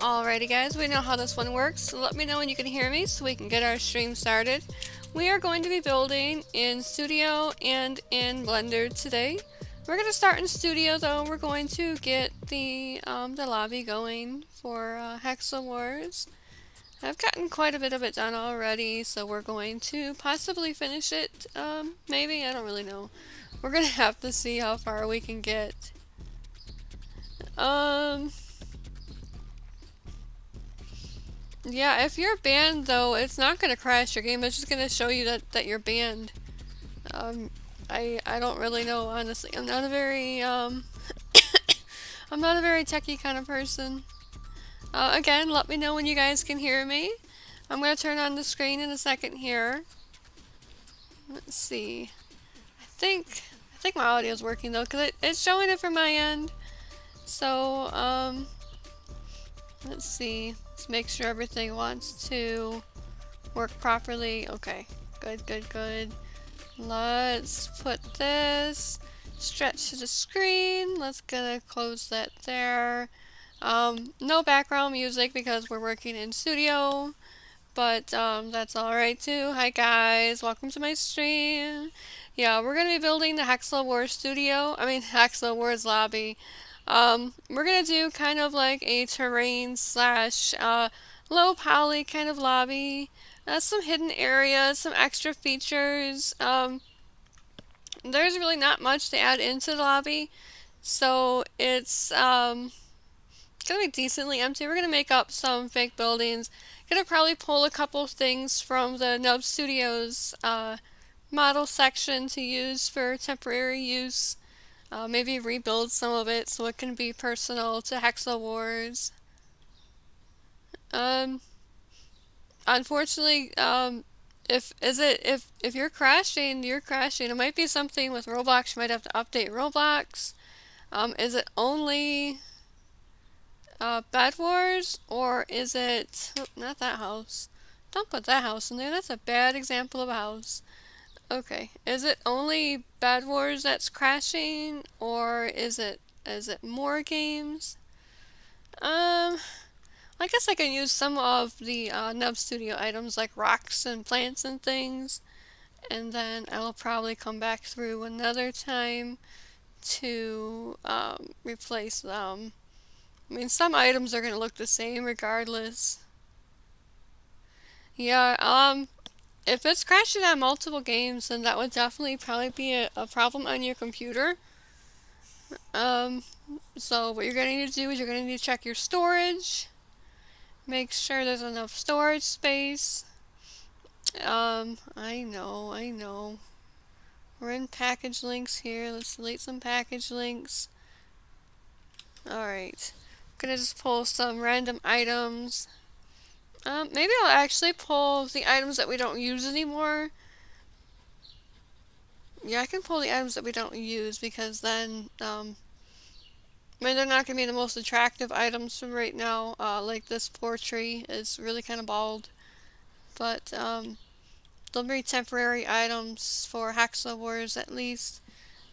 Alrighty guys, we know how this one works, so let me know when you can hear me so we can get our stream started. We are going to be building in Studio and in Blender today. We're going to start in Studio though. We're going to get the lobby going for Hexa Wars. I've gotten quite a bit of it done already, so we're going to possibly finish it, maybe, I don't really know. We're going to have to see how far we can get. Yeah, if you're banned though, it's not going to crash your game, it's just going to show you that you're banned. I don't really know, honestly. I'm not a very, I'm not a very techie kind of person. Again, let me know when you guys can hear me. I'm going to turn on the screen in a second here. Let's see. I think my audio is working though, because it's showing it from my end. So, let's see. Let's make sure everything wants to work properly. Okay, good. Let's put this, stretch to the screen. Let's gonna close that there. No background music because we're working in Studio, but that's alright too. Hi guys, welcome to my stream. Yeah, we're gonna be building the Hexa Wars Hexa Wars lobby. We're gonna do kind of like a terrain slash low poly kind of lobby. Some hidden areas, some extra features. There's really not much to add into the lobby, so it's gonna be decently empty. We're gonna make up some fake buildings. Gonna probably pull a couple things from the Nub Studios model section to use for temporary use. Maybe rebuild some of it so it can be personal to Hexa Wars. Unfortunately, if you're crashing, you're crashing. It might be something with Roblox. You might have to update Roblox. Is it only Bed Wars, or is it not that house? Don't put that house in there. That's a bad example of a house. Okay, is it only Bed Wars that's crashing, or is it more games? I guess I can use some of the Nub Studio items like rocks and plants and things, and then I'll probably come back through another time to replace them. I mean, some items are going to look the same regardless. Yeah, if it's crashing on multiple games, then that would definitely probably be a problem on your computer. So what you're going to need to do is you're going to need to check your storage. Make sure there's enough storage space. I know. We're in package links here. Let's delete some package links. Alright. I'm gonna just pull some random items. Maybe I'll actually pull the items that we don't use anymore. Yeah, I can pull the items that we don't use because then, I mean, they're not going to be the most attractive items from right now. Like this poor tree is really kind of bald. But, they'll be temporary items for Hexa Wars at least.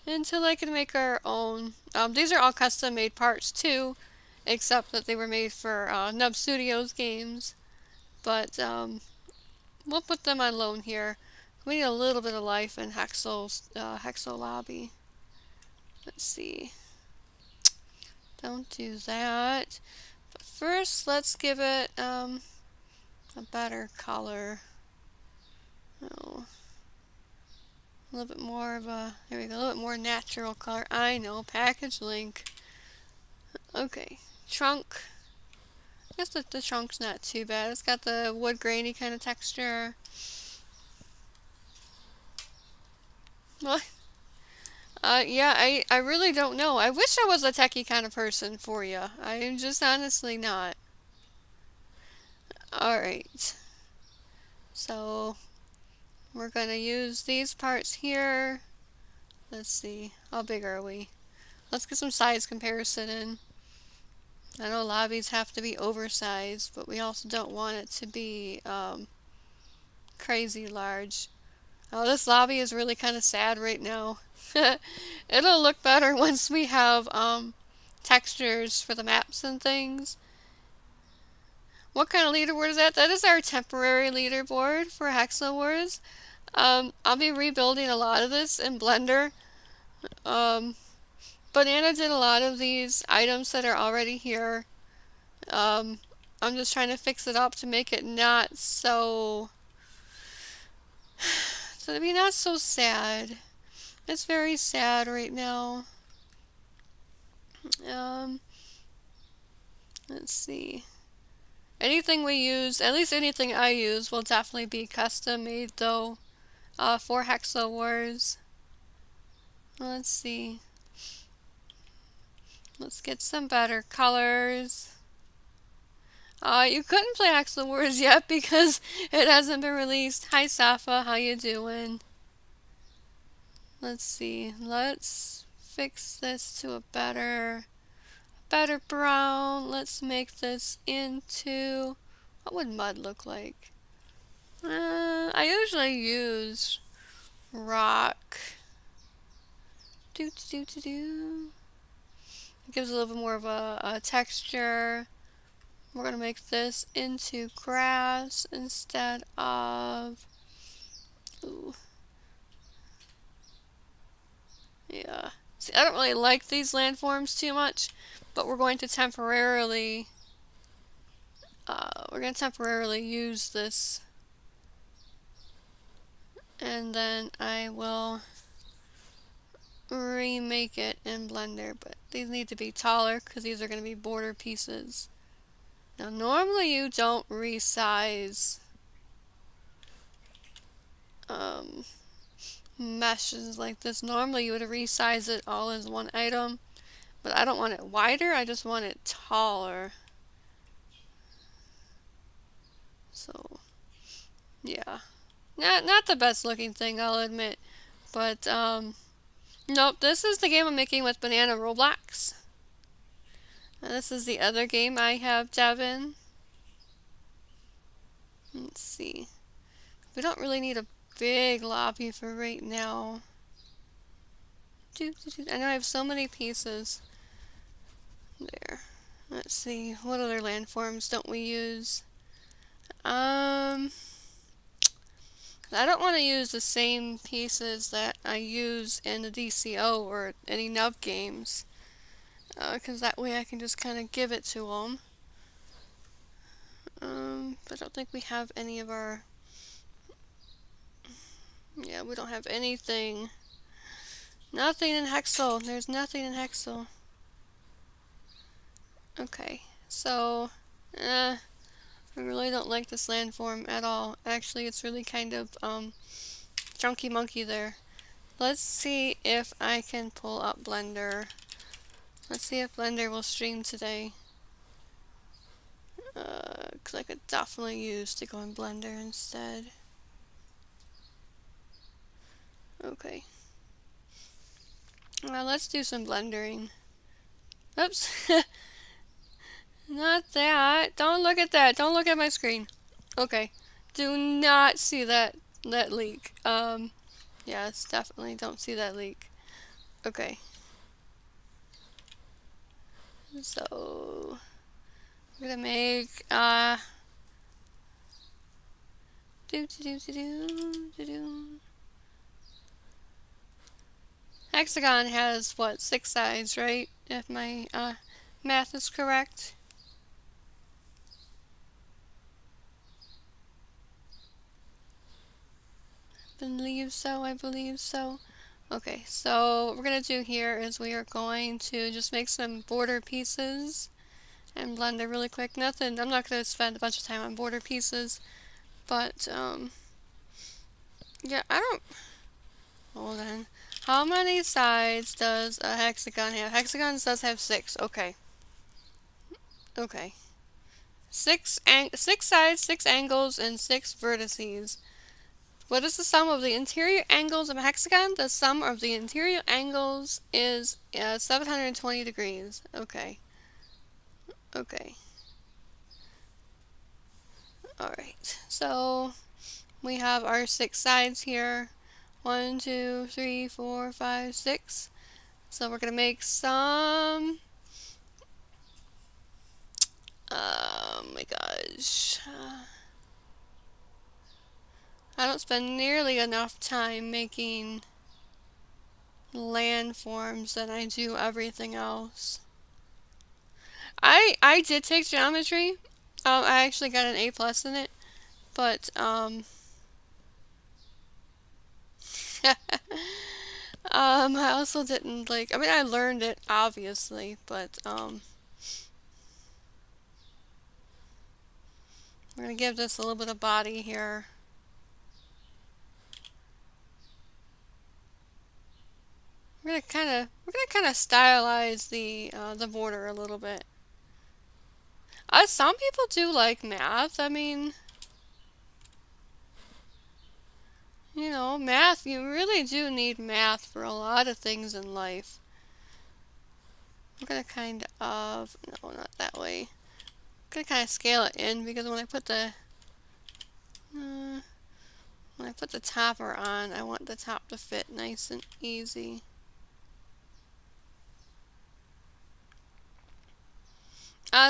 Until I can make our own. These are all custom made parts too. Except that they were made for Nub Studios games. But, we'll put them on loan here. We need a little bit of life in Hexo lobby. Let's see. Don't do that. But first, let's give it a better color. Oh, a little bit more of a, there we go, a little bit more natural color. I know, package link. Okay, trunk. I guess the trunk's not too bad. It's got the wood grainy kind of texture. What? Yeah, I really don't know. I wish I was a techie kind of person for you. I am just honestly not. Alright. So, we're gonna use these parts here. Let's see. How big are we? Let's get some size comparison in. I know lobbies have to be oversized, but we also don't want it to be crazy large. Oh, this lobby is really kind of sad right now. It'll look better once we have textures for the maps and things. What kind of leaderboard is that? That is our temporary leaderboard for Hexa Wars. I'll be rebuilding a lot of this in Blender. Banana did a lot of these items that are already here. I'm just trying to fix it up to make it not so... So to be not so sad. It's very sad right now. Let's see. Anything we use, at least anything I use, will definitely be custom made though, for Hexa Wars. Let's see. Let's get some better colors. You couldn't play Hexa Wars yet because it hasn't been released. Hi Safa, how you doing? Let's see. Let's fix this to a better brown. Let's make this into, what would mud look like? I usually use rock. It gives a little bit more of a texture. We're going to make this into grass instead of... Ooh. Yeah. See, I don't really like these landforms too much, but we're going to temporarily... use this. And then I will remake it in Blender, but these need to be taller because these are going to be border pieces. Now normally you don't resize meshes like this. Normally you would resize it all as one item, but I don't want it wider, I just want it taller. So yeah, not the best looking thing, I'll admit, but nope, this is the game I'm making with Banana Roblox. This is the other game I have Devin. Let's see. We don't really need a big lobby for right now. I know I have so many pieces. There. Let's see. What other landforms don't we use? I don't want to use the same pieces that I use in the DCO or any Nub games. Because that way I can just kind of give it to them. But I don't think we have any of our... Yeah, we don't have anything. Nothing in Hexel. There's nothing in Hexel. Okay, so... I really don't like this landform at all. Actually, it's really kind of, chunky monkey there. Let's see if I can pull up Blender. Let's see if Blender will stream today. Because I could definitely use to go in Blender instead. Okay. Let's do some blendering. Oops. Not that. Don't look at that. Don't look at my screen. Okay. Do not see that leak. Yes, definitely don't see that leak. Okay. So we're gonna make hexagon has what, 6 sides, right? If my math is correct. I believe so. Okay, so what we're gonna do here is we are going to just make some border pieces and blend it really quick. Nothing, I'm not gonna spend a bunch of time on border pieces, but yeah, I don't... Hold on. How many sides does a hexagon have? Hexagons does have 6. Okay. Okay. 6 sides, 6 angles, and 6 vertices. What is the sum of the interior angles of a hexagon? The sum of the interior angles is 720 degrees. Okay. Okay. Alright. So, we have our 6 sides here. 1, 2, 3, 4, 5, 6. So we're going to make some Oh my gosh. I don't spend nearly enough time making landforms than I do everything else. I did take geometry. I actually got an A+ in it, but I also didn't like. I mean, I learned it obviously, but we're gonna give this a little bit of body here. We're gonna kind of stylize the border a little bit. Some people do like math. I mean, you know, math. You really do need math for a lot of things in life. I'm gonna kind of no, not that way. I'm gonna kind of scale it in because when I put the topper on, I want the top to fit nice and easy.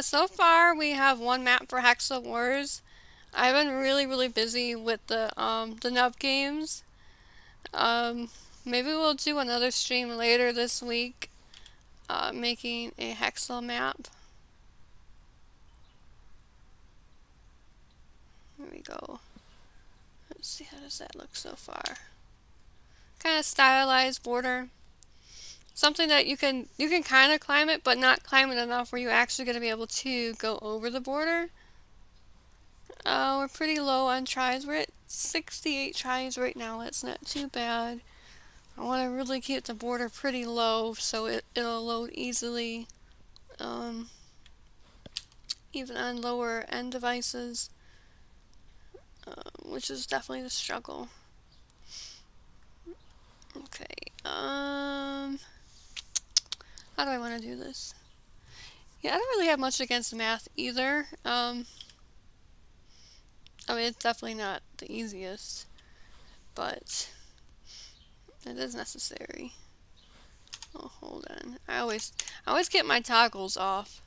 So far we have one map for Hexa Wars. I've been really busy with the Nub games. Um, Maybe we'll do another stream later this week, making a Hexel map. There we go. Let's see, how does that look so far? Kind of stylized border. Something that you can kind of climb it, but not climb it enough where you're actually going to be able to go over the border. We're pretty low on tries. We're at 68 tries right now. That's not too bad. I want to really keep the border pretty low so it'll load easily, even on lower end devices, which is definitely the struggle. Okay, how do I want to do this? Yeah, I don't really have much against math either. I mean, it's definitely not the easiest, but it is necessary. Oh, hold on. I always get my toggles off.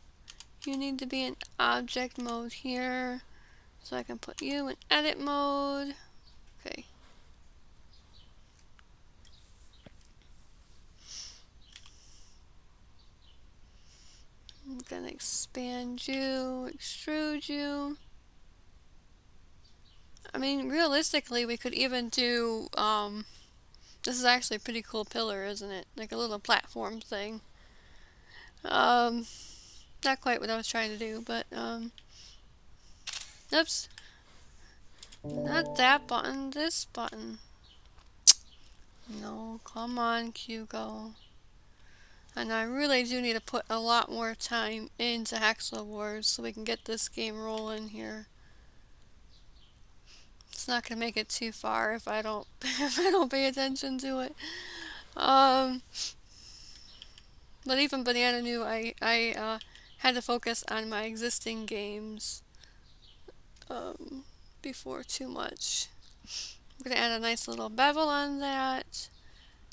You need to be in object mode here, so I can put you in edit mode. Okay. I'm gonna expand you, extrude you. I mean, realistically, we could even do, this is actually a pretty cool pillar, isn't it? Like a little platform thing. Not quite what I was trying to do, but, oops. Not that button, this button. No, come on, Hugo. And I really do need to put a lot more time into Hexa Wars so we can get this game rolling here. It's not gonna make it too far if I don't if I don't pay attention to it. But even Banana knew I had to focus on my existing games before too much. I'm gonna add a nice little bevel on that.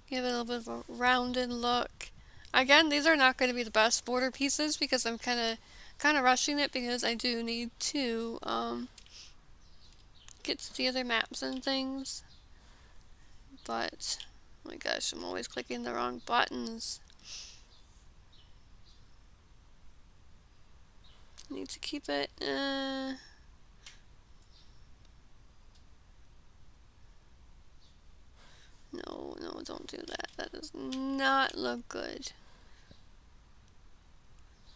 Give it a little bit of a rounded look. Again, these are not going to be the best border pieces because I'm kind of rushing it because I do need to get to the other maps and things. But oh my gosh, I'm always clicking the wrong buttons. Need to keep it. No, don't do that. That does not look good.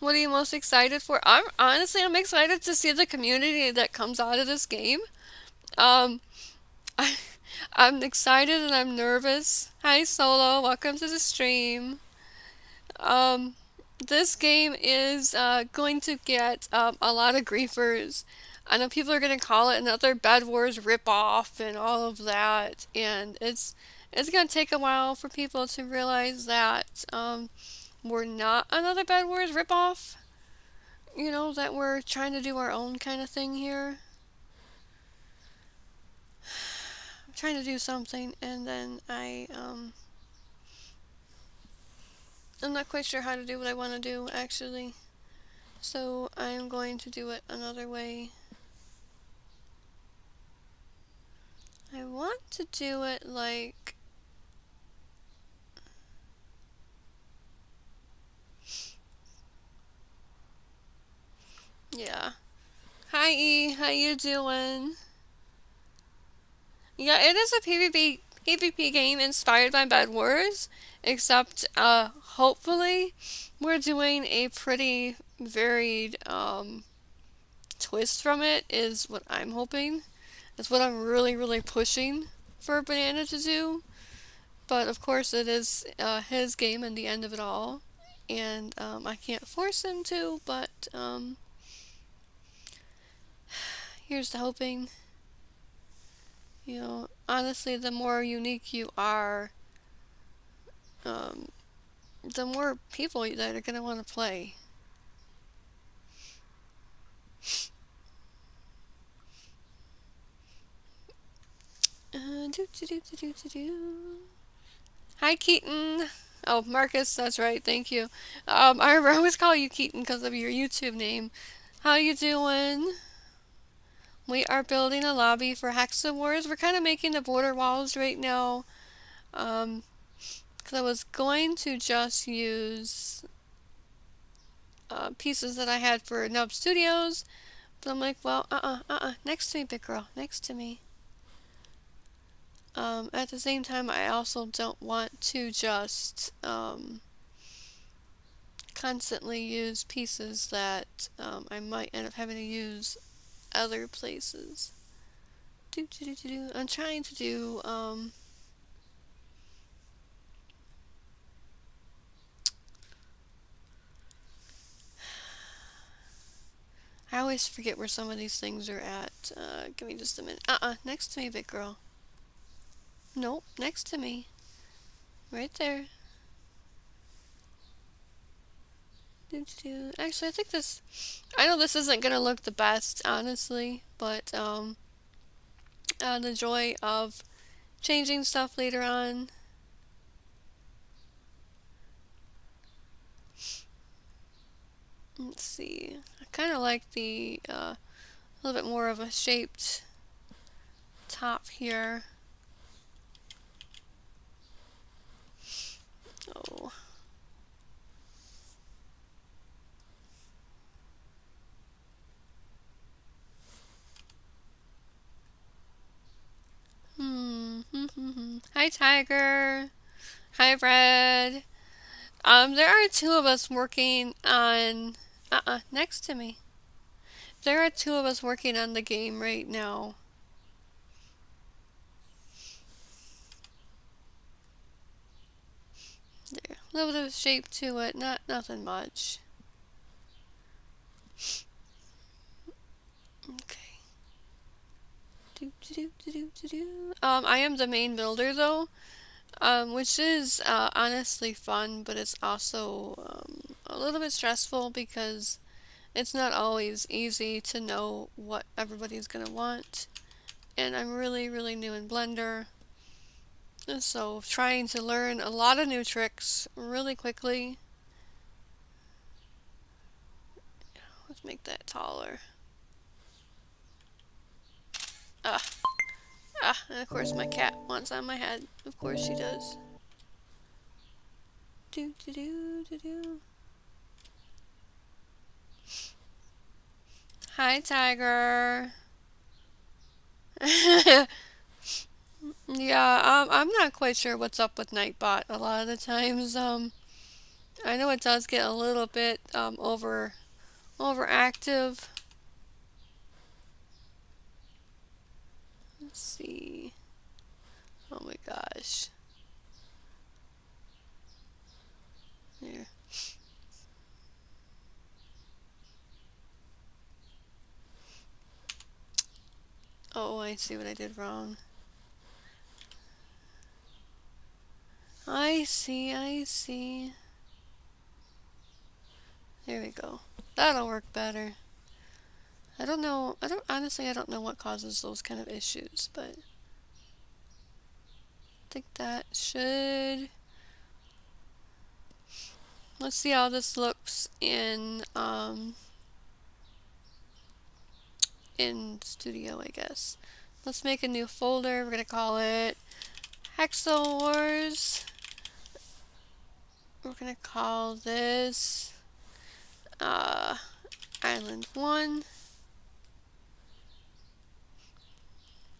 What are you most excited for? I'm excited to see the community that comes out of this game. Um, I'm excited and I'm nervous. Hi Solo, welcome to the stream. This game is going to get a lot of griefers. I know people are going to call it another Bed Wars ripoff and all of that, and it's going to take a while for people to realize that we're not another Bed Wars ripoff. You know, that we're trying to do our own kind of thing here. I'm trying to do something, and then I'm not quite sure how to do what I want to do, actually. So I'm going to do it another way. I want to do it like, yeah. Hi E, how you doing? Yeah, it is a PvP game inspired by Bed Wars, except hopefully we're doing a pretty varied twist from it is what I'm hoping. That's what I'm really pushing for Banana to do. But of course it is his game and the end of it all. And I can't force him to, but here's the hoping. You know, honestly, the more unique you are, um, the more people that are going to want to play. Do, do, do, do, do, do, do. Hi, Keaton. Oh, Marcus, that's right. Thank you. I always call you Keaton because of your YouTube name. How you doing? We are building a lobby for Hexa Wars. We're kind of making the border walls right now. Because I was going to just use pieces that I had for Nub Studios. But I'm like, well, next to me, big girl. Next to me. At the same time, I also don't want to just constantly use pieces that I might end up having to use other places. I'm trying to do I always forget where some of these things are at. Give me just a minute. Next to me, big girl. Nope, next to me. Right there. Actually, I think this... I know this isn't gonna look the best, honestly, but the joy of changing stuff later on. Let's see. I kind of like the a little bit more of a shaped top here. Oh. Hi, Tiger. Hi, Red. There are two of us working on... next to me. There are two of us working on the game right now. There. A little bit of shape to it, nothing much. Okay. I am the main builder though, which is honestly fun, but it's also a little bit stressful because it's not always easy to know what everybody's gonna want. And I'm really new in Blender, and so trying to learn a lot of new tricks really quickly. Let's make that taller. And of course my cat wants on my head. Of course she does. Hi, Tiger. Yeah, I'm not quite sure what's up with Nightbot a lot of the times. I know it does get a little bit overactive. Let's see. Oh my gosh. There. Oh, I see what I did wrong. I see. There we go. That'll work better. I don't know, honestly, I don't know what causes those kind of issues, but I think that should... Let's see how this looks in in Studio, I guess. Let's make a new folder. We're gonna call it Hexo Wars. We're gonna call this Island 1.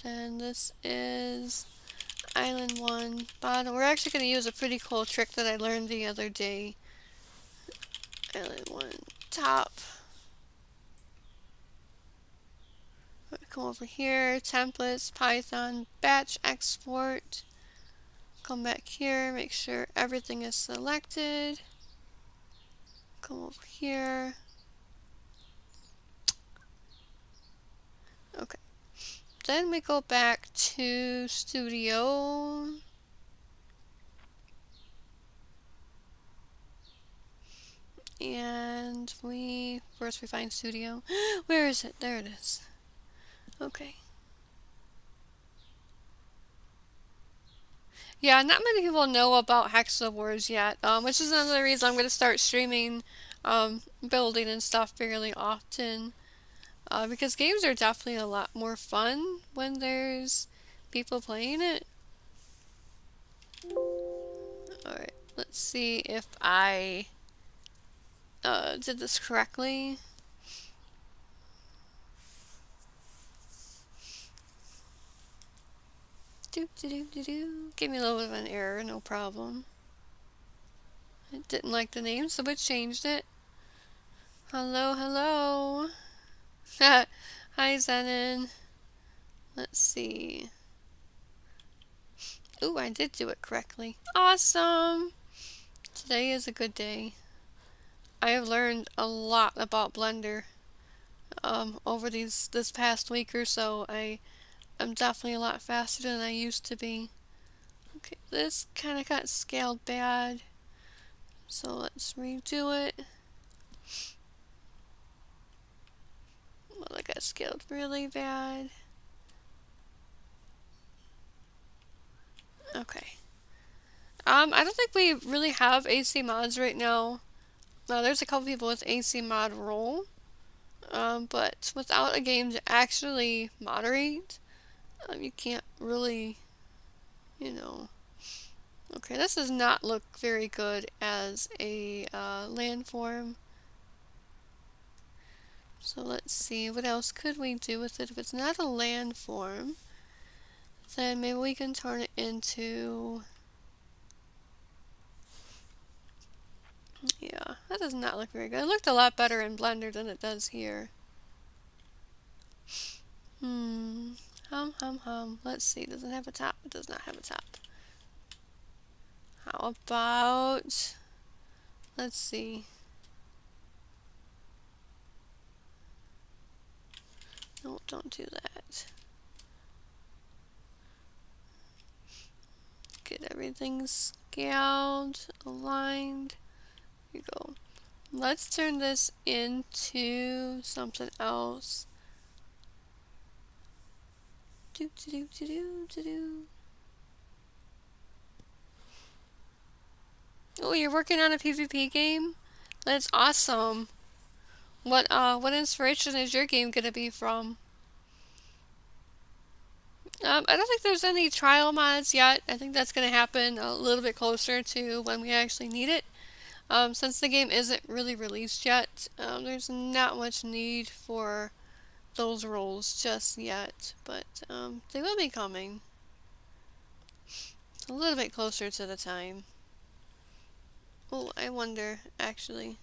Then this is Island 1 bottom. We're actually going to use a pretty cool trick that I learned the other day. Island 1 top. Come over here, templates, Python, batch export. Come back here, make sure everything is selected. Come over here. Okay. Then we go back to Studio. And first we find Studio. Where is it? There it is. Okay. Yeah, not many people know about Hexa Wars yet, which is another reason I'm going to start streaming building and stuff fairly often. Because games are definitely a lot more fun when there's people playing it. Alright, let's see if I did this correctly. Give me a little bit of an error, no problem. I didn't like the name, so I changed it. Hello, hello. Hi, Zenon. Let's see. Ooh, I did do it correctly. Awesome! Today is a good day. I have learned a lot about Blender over this past week or so. I'm definitely a lot faster than I used to be. Okay, this kind of got scaled bad. So let's redo it. Well, it got scaled really bad. Okay. I don't think we really have AC mods right now. There's a couple people with AC mod role. But without a game to actually moderate, you can't really, you know. Okay, this does not look very good as a landform. So let's see, what else could we do with it? If it's not a landform, then maybe we can turn it into... Yeah, that does not look very good. It looked a lot better in Blender than it does here. Let's see, does it have a top? It does not have a top. How about... Let's see. No, don't do that. Get everything scaled, aligned. Here you go. Let's turn this into something else. Oh, you're working on a PvP game? That's awesome. What inspiration is your game gonna be from? I don't think there's any trial mods yet. I think that's gonna happen a little bit closer to when we actually need it. Since the game isn't really released yet, there's not much need for those roles just yet, but they will be coming. A little bit closer to the time. Oh, I wonder, actually,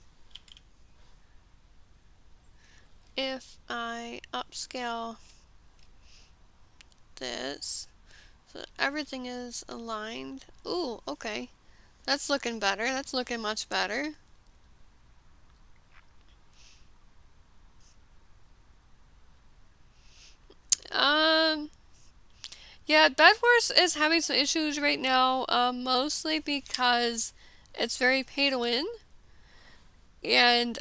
if I upscale this so that everything is aligned. Ooh, okay. That's looking better. That's looking much better. Yeah, Bed Wars is having some issues right now, mostly because it's very pay to win. And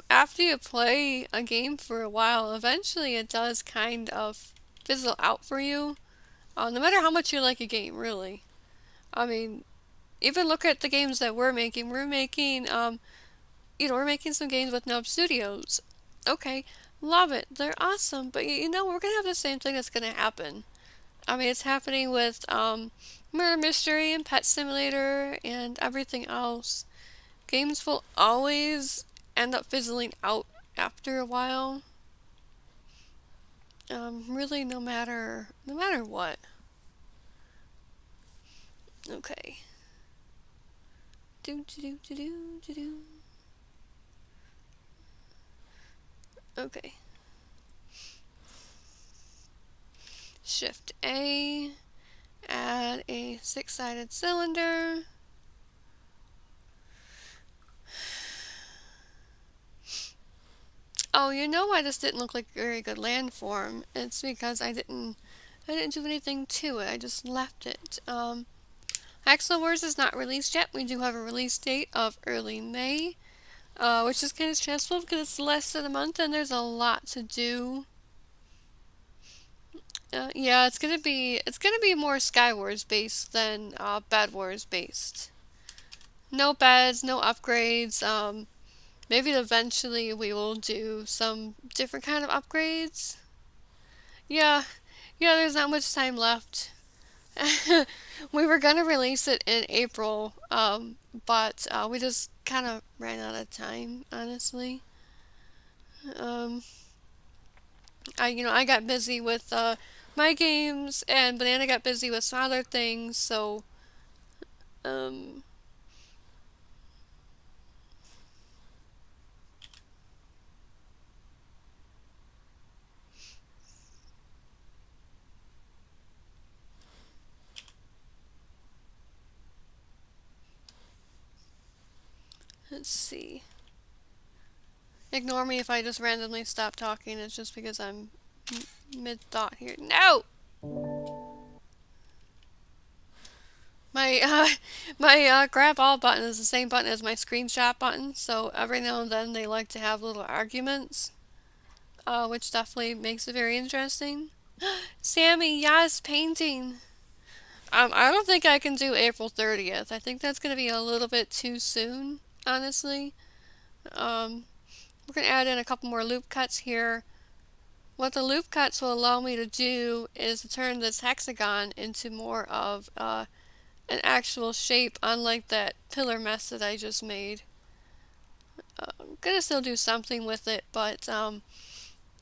after you play a game for a while, eventually it does kind of fizzle out for you. No matter how much you like a game, really. I mean, even look at the games that we're making. We're making, we're making some games with Nub Studios. Okay, Love it. They're awesome. But you know, we're gonna have the same thing that's gonna happen. I mean, it's happening with Murder Mystery and Pet Simulator and everything else. Games will always end up fizzling out after a while. Really, no matter what. Okay. Do do do do do do do. Okay. Shift A. Add a six-sided cylinder. Oh, you know why this didn't look like a very good landform? It's because I didn't do anything to it. I just left it. Axel Wars is not released yet. We do have a release date of early May, which is kind of stressful because it's less than a month and there's a lot to do. Yeah, it's gonna be more Skywars based than Bed Wars based. No beds, no upgrades. Maybe eventually we will do some different kind of upgrades. Yeah, yeah. There's not much time left. We were gonna release it in April, but we just kind of ran out of time, honestly. Um, I got busy with my games, and Banana got busy with some other things. So, um, let's see. Ignore me if I just randomly stop talking. It's just because I'm mid thought here. No. My my grab all button is the same button as my screenshot button, so every now and then they like to have little arguments, which definitely makes it very interesting. Sammy, yes, painting. I don't think I can do April 30th. I think that's gonna be a little bit too soon, honestly. Um, we're gonna add in a couple more loop cuts here. What the loop cuts will allow me to do is to turn this hexagon into more of an actual shape, unlike that pillar mess that I just made. I'm gonna still do something with it, but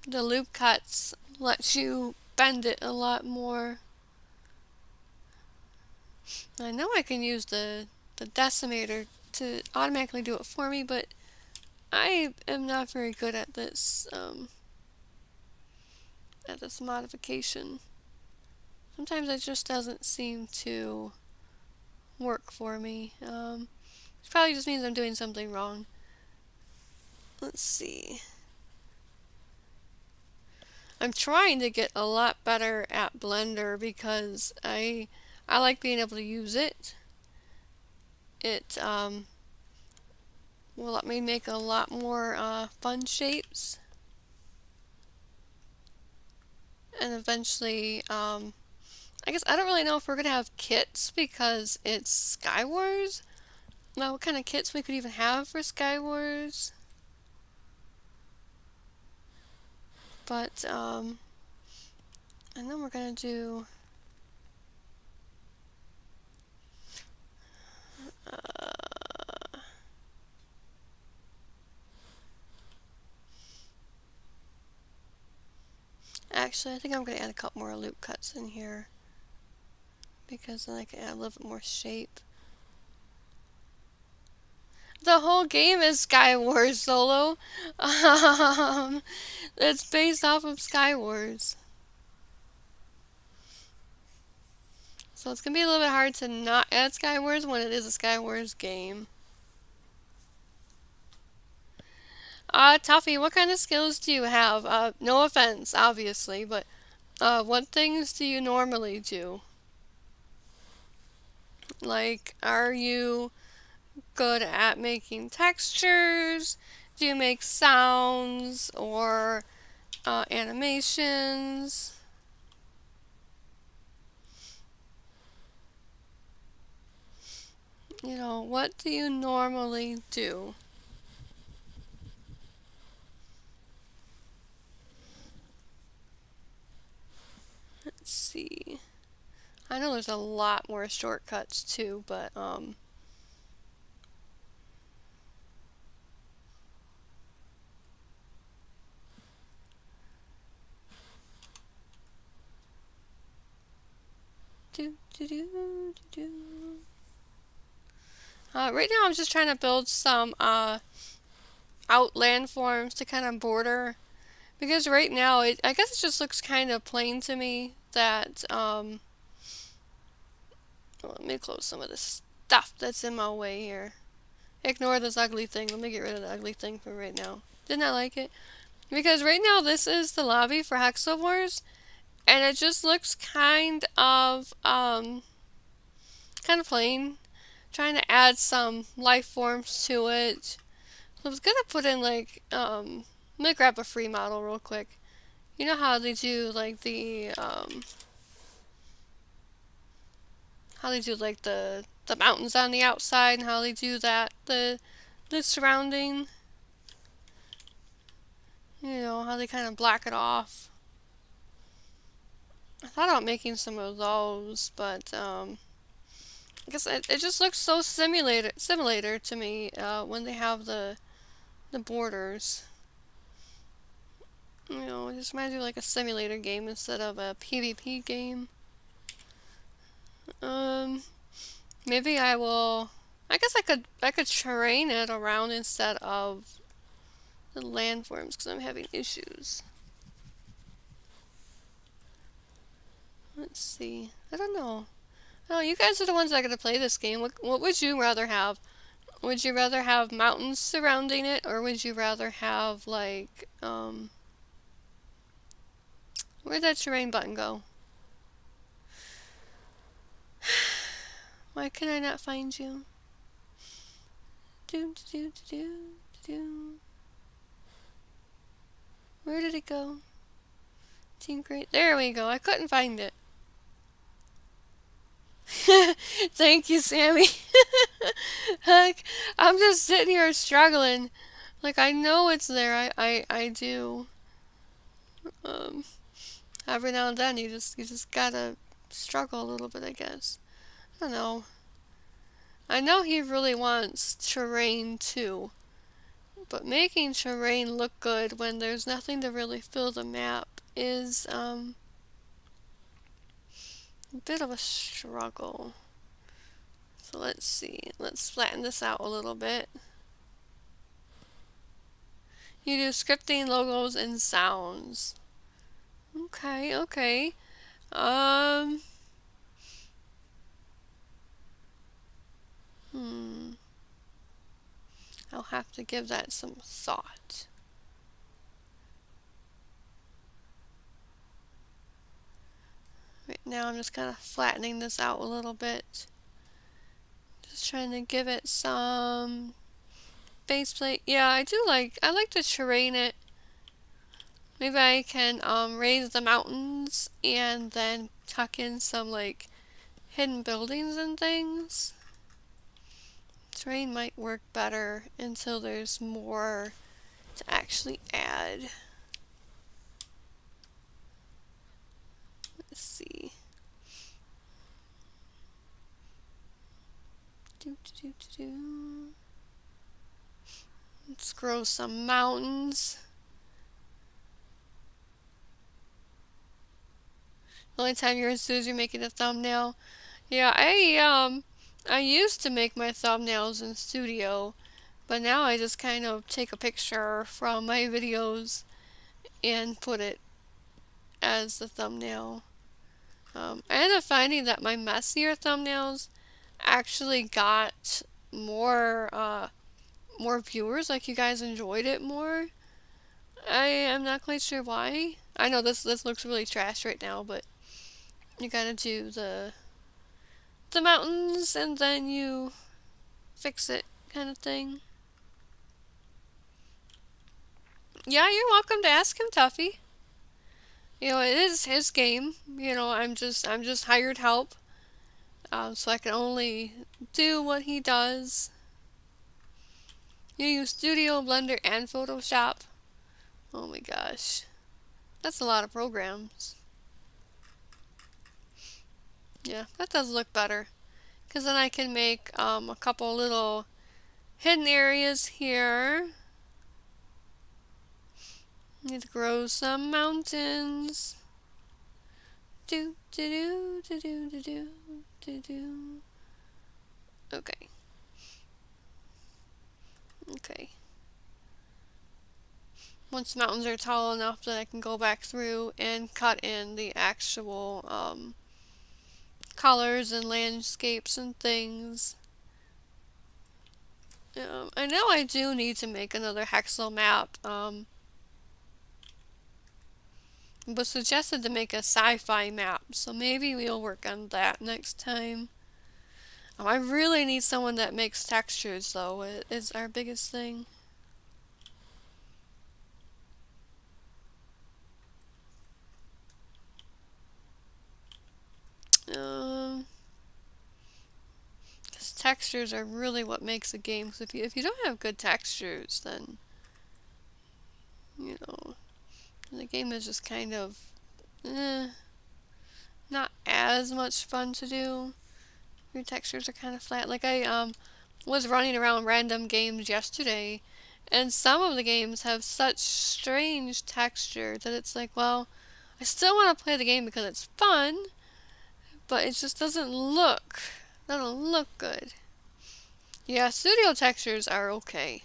the loop cuts let you bend it a lot more. I know I can use the decimator to automatically do it for me, but I am not very good at this modification. Sometimes it just doesn't seem to work for me. It probably just means I'm doing something wrong. Let's see. I'm trying to get a lot better at Blender because I like being able to use it. It will let me make a lot more fun shapes. And eventually, I guess I don't really know if we're going to have kits because it's Skywars. Now, what kind of kits we could even have for Skywars. But, and then we're going to do... Actually, I think I'm going to add a couple more loop cuts in here because then I can add a little bit more shape. The whole game is Skywars Solo. It's based off of Skywars. So it's going to be a little bit hard to not add Skywars when it is a Skywars game. Tuffy, what kind of skills do you have? No offense, obviously, but what things do you normally do? Like, are you good at making textures? Do you make sounds or animations? You know, what do you normally do? I know there's a lot more shortcuts too, but right now I'm just trying to build some out landforms to kind of border, because right now I guess it just looks kind of plain to me that well, let me close some of this stuff that's in my way here. Ignore this ugly thing. Let me get rid of the ugly thing for right now. Didn't I like it? Because right now this is the lobby for Hexavores, and it just looks kind of plain. Trying to add some life forms to it. I was gonna put in like let me grab a free model real quick. You know how they do like the mountains on the outside, and how they do that the surrounding, you know, how they kind of block it off. I thought about making some of those, but I guess it just looks so simulator to me when they have the borders. You know, it just reminds me of like a simulator game instead of a PvP game. Maybe I will. I guess I could train it around instead of the landforms because I'm having issues. Let's see. I don't know. Oh, you guys are the ones that are gonna play this game. What would you rather have? Would you rather have mountains surrounding it, or would you rather have like where'd that terrain button go? Why can I not find you? Do do do do do. Where did it go? Team Great. There we go. I couldn't find it. Thank you, Sammy. Like, I'm just sitting here struggling. Like, I know it's there. I do. Um, every now and then you just gotta struggle a little bit, I guess. I don't know. I know he really wants terrain too, but making terrain look good when there's nothing to really fill the map is a bit of a struggle. So let's see. Let's flatten this out a little bit. You do scripting, logos, and sounds. Okay, okay. I'll have to give that some thought. Right now I'm just kind of flattening this out a little bit. Just trying to give it some faceplate. Yeah, I like to terrain it. Maybe I can raise the mountains and then tuck in some like hidden buildings and things. Terrain might work better until there's more to actually add. Let's see. Let's grow some mountains. The only time you're enthused, you're making a thumbnail. Yeah, I used to make my thumbnails in studio, but now I just kind of take a picture from my videos and put it as the thumbnail. I ended up finding that my messier thumbnails actually got more more viewers, like you guys enjoyed it more. I am not quite sure why. I know this looks really trash right now, but you gotta do the mountains and then you fix it kind of thing. Yeah, you're welcome to ask him, Tuffy. You know, it is his game. You know, I'm just hired help. So I can only do what he does. You use Studio, Blender, and Photoshop. Oh my gosh. That's a lot of programs. Yeah, that does look better. Because then I can make a couple little hidden areas here. Need to grow some mountains. Do do do do do do do do. Okay. Okay. Once mountains are tall enough that I can go back through and cut in the actual colors and landscapes and things. I know I do need to make another Hexel map. Was suggested to make a sci-fi map, so maybe we'll work on that next time. I really need someone that makes textures, though. It is our biggest thing. Um, because textures are really what makes a game. So if you don't have good textures, then you know the game is just kind of not as much fun to do. Your textures are kind of flat. Like I was running around random games yesterday, and some of the games have such strange texture that it's like, well, I still want to play the game because it's fun, but it just doesn't look good. Yeah, studio textures are okay.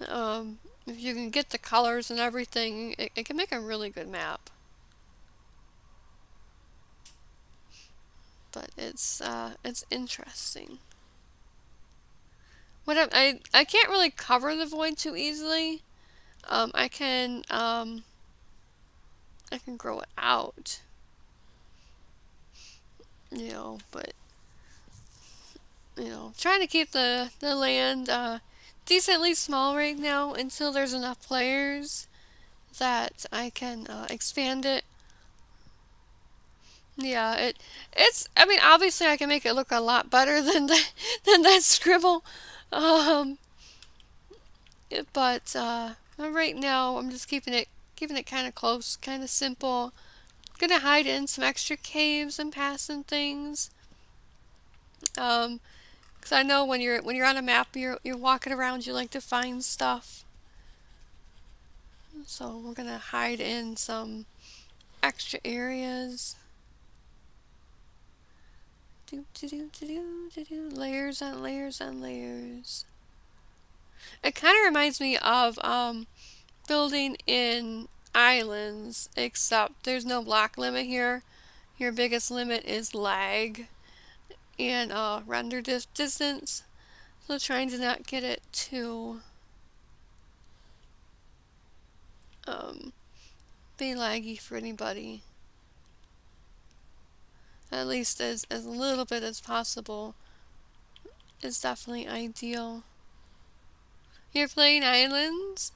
If you can get the colors and everything, it can make a really good map. But it's interesting. I can't really cover the void too easily. I can grow it out, but trying to keep the land decently small right now until there's enough players that I can expand it. Yeah, I mean, obviously I can make it look a lot better than that scribble. Um, but right now I'm just keeping it kind of close, kind of simple. Gonna hide in some extra caves and paths and things. Because I know when you're on a map, you're walking around, you like to find stuff. So we're gonna hide in some extra areas. Layers on layers on layers. It kind of reminds me of building in islands, except there's no block limit here. Your biggest limit is lag and render distance. So trying to not get it too be laggy for anybody. At least as little bit as possible is definitely ideal. You're playing islands?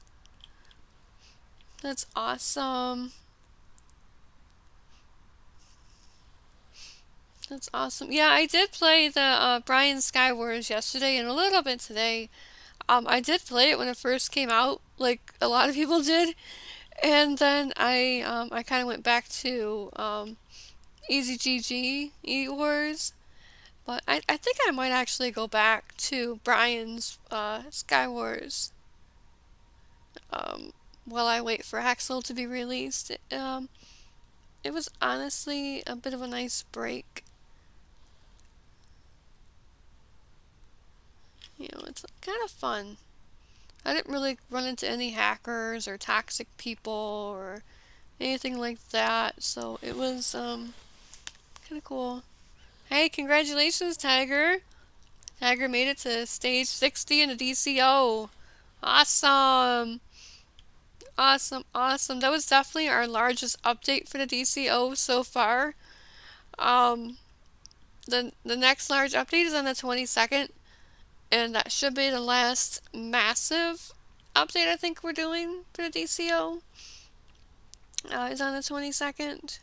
That's awesome. That's awesome. Yeah, I did play the Brian Skywars yesterday and a little bit today. I did play it when it first came out, like a lot of people did, and then I kind of went back to Easy GG E-Wars, but I think I might actually go back to Brian's Skywars while I wait for Hexel to be released. It was honestly a bit of a nice break. It's kind of fun. I didn't really run into any hackers or toxic people or anything like that, so it was kind of cool. Hey, congratulations, Tiger! Tiger made it to stage 60 in the DCO. Awesome! Awesome, awesome. That was definitely our largest update for the DCO so far. Um, the next large update is on the 22nd, and that should be the last massive update I think we're doing for the DCO. Is on the 22nd,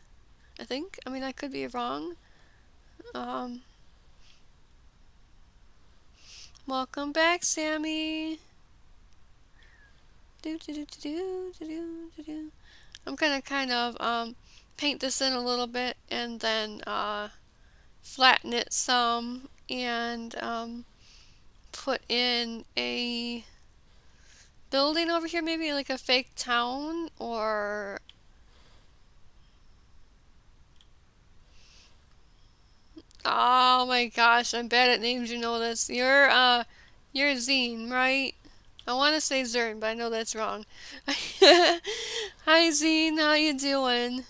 I think. I mean, I could be wrong. Welcome back, Sammy. I'm gonna kind of paint this in a little bit and then flatten it some and put in a building over here, maybe like a fake town, or oh my gosh, I'm bad at names, you know this. You're Zine, right? I want to say Zern, but I know that's wrong. Hi Zine, how you doing?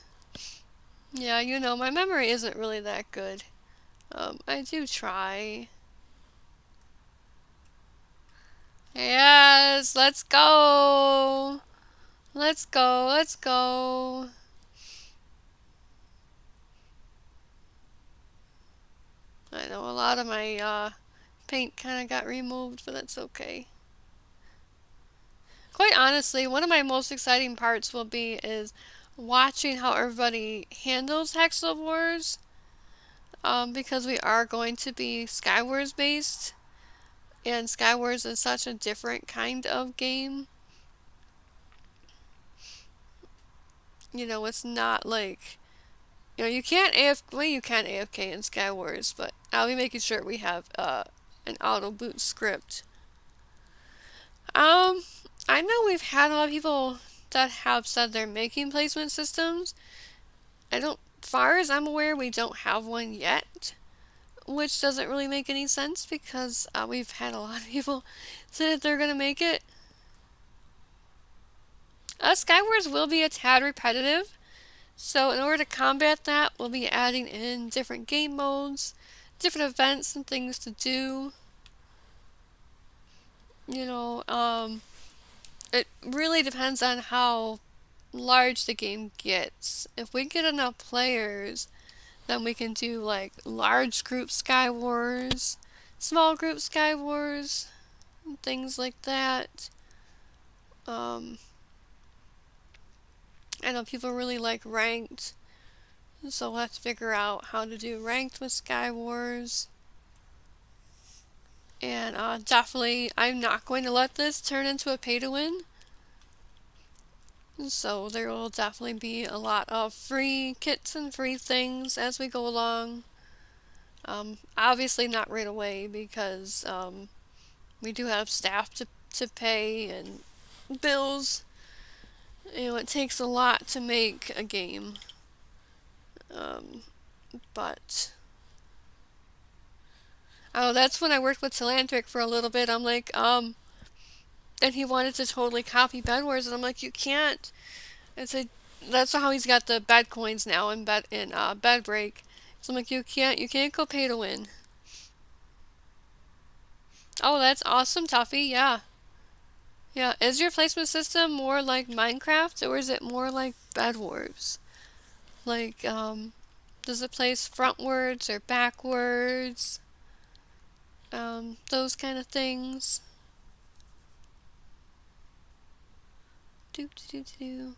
Yeah, you know, my memory isn't really that good. I do try. Yes, let's go. Let's go, let's go. I know a lot of my paint kind of got removed, but that's okay. Quite honestly, one of my most exciting parts will be is watching how everybody handles Hexel Wars, because we are going to be Skywars based, and Skywars is such a different kind of game. You know, it's not like, you know, you can't well, you can AFK in Skywars, but I'll be making sure we have an auto boot script. Um, I know we've had a lot of people that have said they're making placement systems. Far as I'm aware, we don't have one yet, which doesn't really make any sense because we've had a lot of people say that they're gonna make it. Skywars will be a tad repetitive, so in order to combat that, we'll be adding in different game modes, different events and things to do. You know, it really depends on how large the game gets. If we get enough players, then we can do like large group Skywars, small group Skywars, and things like that. I know people really like ranked, so we'll have to figure out how to do ranked with Skywars. And definitely, I'm not going to let this turn into a pay-to-win. So there will definitely be a lot of free kits and free things as we go along. Obviously not right away because we do have staff to pay and bills. You know, it takes a lot to make a game. But oh, that's when I worked with Telantric for a little bit. I'm like, and he wanted to totally copy Bed Wars, and I'm like, you can't. And so that's how he's got the bed coins now in bed break. So I'm like, you can't go pay to win. Oh, that's awesome, Tuffy. Yeah. Yeah. Is your placement system more like Minecraft, or is it more like Bed Wars? Like, does it place frontwards or backwards? Those kind of things. Do do do do.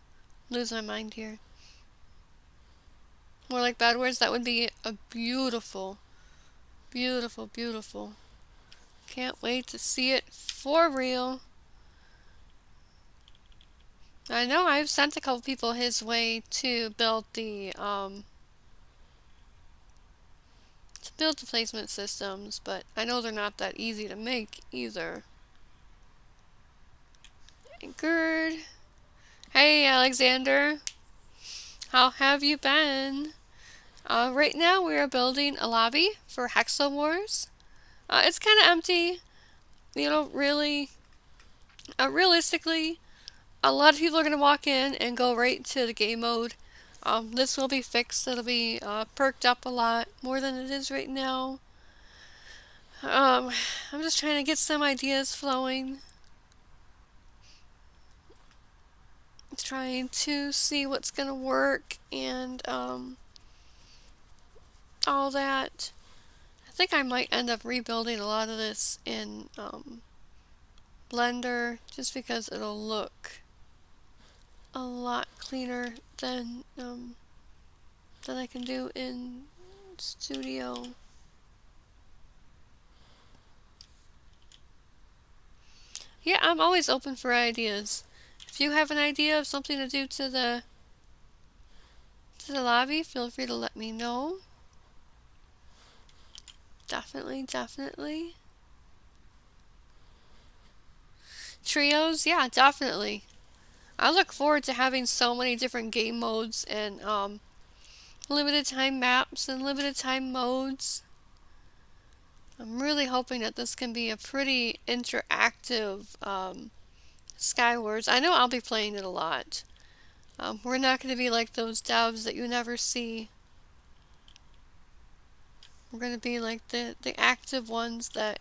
Lose my mind here. More like Bed Wars. That would be a beautiful, beautiful, beautiful. Can't wait to see it for real. I know I've sent a couple people his way to build the placement systems, but I know they're not that easy to make either. Good. Hey Alexander, how have you been? Right now we are building a lobby for Hexel Wars. It's kind of empty. You know, really, realistically, a lot of people are going to walk in and go right to the game mode. This will be fixed. It'll be perked up a lot more than it is right now. I'm just trying to get some ideas flowing. Trying to see what's going to work and all that. I think I might end up rebuilding a lot of this in Blender just because it'll look a lot cleaner than I can do in Studio. Yeah, I'm always open for ideas. If you have an idea of something to do to the lobby, feel free to let me know. Definitely, definitely. Trios, yeah, definitely. I look forward to having so many different game modes and limited time maps and limited time modes. I'm really hoping that this can be a pretty interactive Skywars. I know I'll be playing it a lot. We're not going to be like those devs that you never see. We're going to be like the active ones that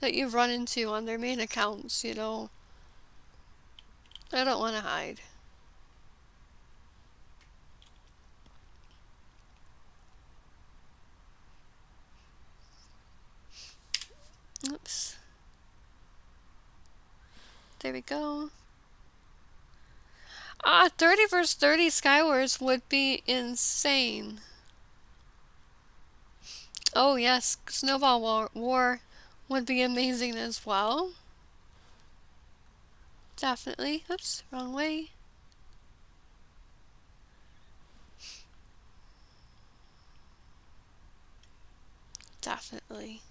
you run into on their main accounts, you know. I don't want to hide. Oops. There we go. 30 versus 30 Skywars would be insane. Oh yes, Snowball War would be amazing as well. Definitely. Oops, wrong way. Definitely.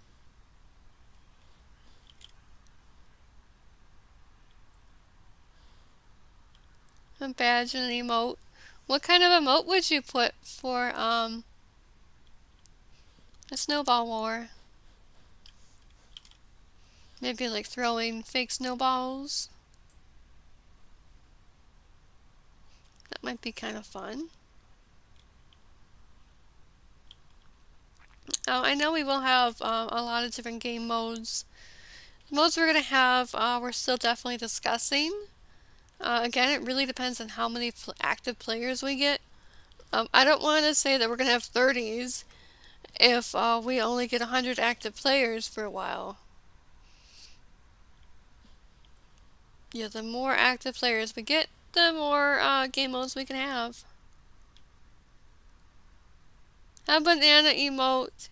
A badge and an emote. What kind of emote would you put for a snowball war? Maybe like throwing fake snowballs. That might be kind of fun. I know we will have a lot of different game modes. The modes we're going to have, we're still definitely discussing. Again, it really depends on how many active players we get. I don't want to say that we're going to have 30s if we only get 100 active players for a while. Yeah, the more active players we get, the more game modes we can have. A banana emote.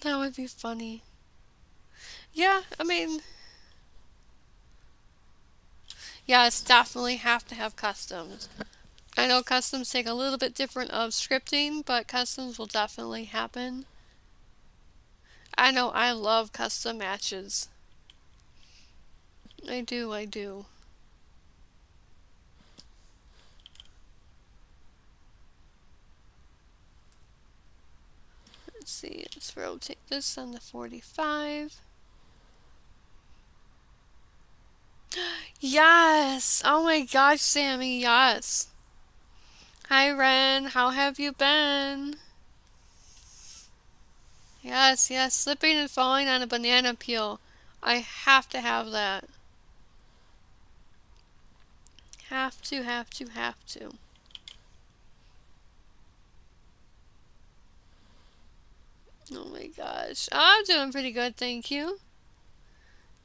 That would be funny. Yeah, I mean, yeah, it's definitely have to have customs. I know customs take a little bit different of scripting, but customs will definitely happen. I know I love custom matches. I do, I do. Let's see, let's rotate this on the 45. Yes! Oh my gosh, Sammy, yes! Hi Ren, how have you been? Yes, yes, slipping and falling on a banana peel. I have to have that. Have to, have to, have to. Oh my gosh. I'm doing pretty good, thank you.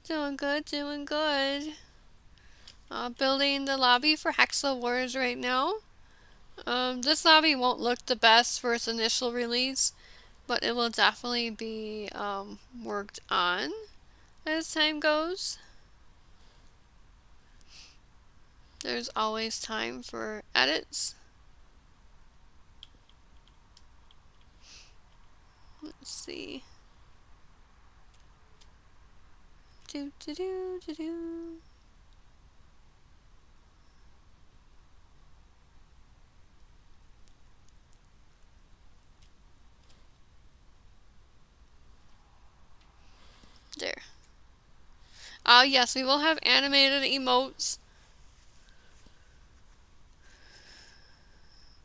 Doing good, doing good. Building the lobby for Hexa Wars right now. This lobby won't look the best for its initial release, but it will definitely be worked on as time goes. There's always time for edits. Let's see. Do do do do do. There. Yes, we will have animated emotes.